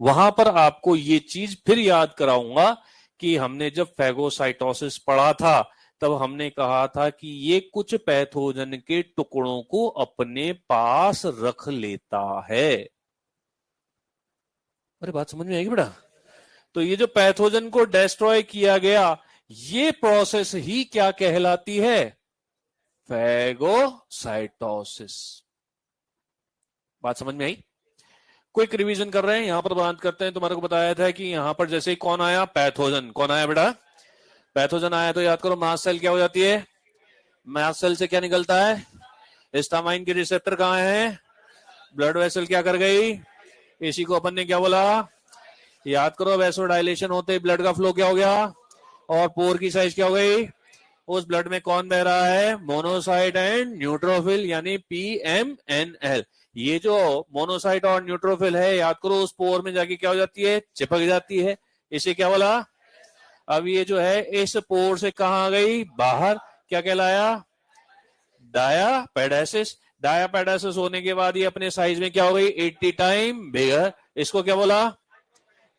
वहां पर आपको ये चीज फिर याद कराऊंगा कि हमने जब फैगोसाइटोसिस पढ़ा था तब हमने कहा था कि ये कुछ पैथोजन के टुकड़ों को अपने पास रख लेता है। अरे बात समझ में आएगी बेटा। तो ये जो पैथोजन को डिस्ट्रॉय किया गया, ये प्रोसेस ही क्या कहलाती है, फैगोसाइटोसिस। बात समझ में आई। क्विक रिवीजन कर रहे हैं, यहां पर बात करते हैं। तुम्हारे को बताया था कि यहां पर जैसे ही कौन आया, पैथोजन। कौन आया बेटा, पैथोजन आया तो याद करो मास्ट सेल क्या हो जाती है, मास्ट सेल से क्या निकलता है, हिस्टामाइन की रिसेप्टर कहां है, ब्लड वेसल क्या कर गई, इसी को अपन ने क्या बोला, याद करो वैसोडाइलेशन होते ही ब्लड का फ्लो क्या हो गया और पोर की साइज क्या हो गई। उस ब्लड में कौन बह रहा है, मोनोसाइट एंड न्यूट्रोफिल, यानी PMNL। ये जो मोनोसाइट और न्यूट्रोफिल है, याद करो उस पोर में जाके क्या हो जाती है, चिपक जाती है। इसे क्या बोला। अब ये जो है इस पोर से कहां गई, बाहर, क्या कहलाया, डायापेडेसिस। डायापेडासिस होने के बाद ये अपने साइज में क्या हो गई 80 टाइम बिगर। इसको क्या बोला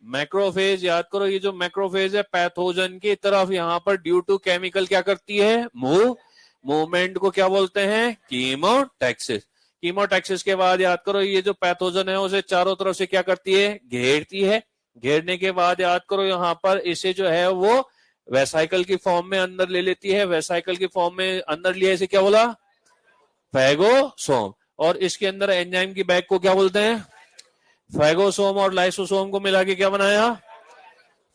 मैक्रोफेज। याद करो ये जो मैक्रोफेज है पैथोजन की तरफ यहां पर ड्यू टू केमिकल क्या करती है मूवमेंट को क्या बोलते हैं कीमोटैक्सिस। कीमोटैक्सिस के बाद याद करो ये जो पैथोजन है उसे चारों तरफ से क्या करती है घेरती है। घेरने के बाद याद करो यहां पर इसे जो है वो वेसाइकल की फॉर्म में अंदर ले लेती है। वेसाइकल की फॉर्म में अंदर लिया इसे क्या बोला फैगोसोम। और इसके अंदर एंजाइम की बैग को क्या बोलते हैं फैगोसोम। और लाइसोसोम को मिला के क्या बनाया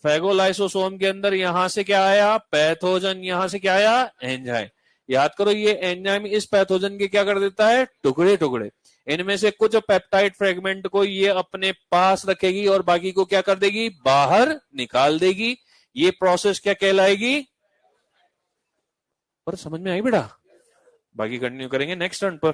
फैगोलाइसोसोम के अंदर यहां से क्या आया पैथोजन, यहां से क्या आया एंजाइम। याद करो ये एंजाइम इस पैथोजन के क्या कर देता है टुकड़े टुकड़े। इनमें से कुछ पेप्टाइड फ्रेगमेंट को ये अपने पास रखेगी और बाकी को क्या कर देगी बाहर निकाल देगी। ये प्रोसेस क्या कहलाएगी पर समझ में आई बेटा। बाकी कंटिन्यू करेंगे नेक्स्ट टर्न पर।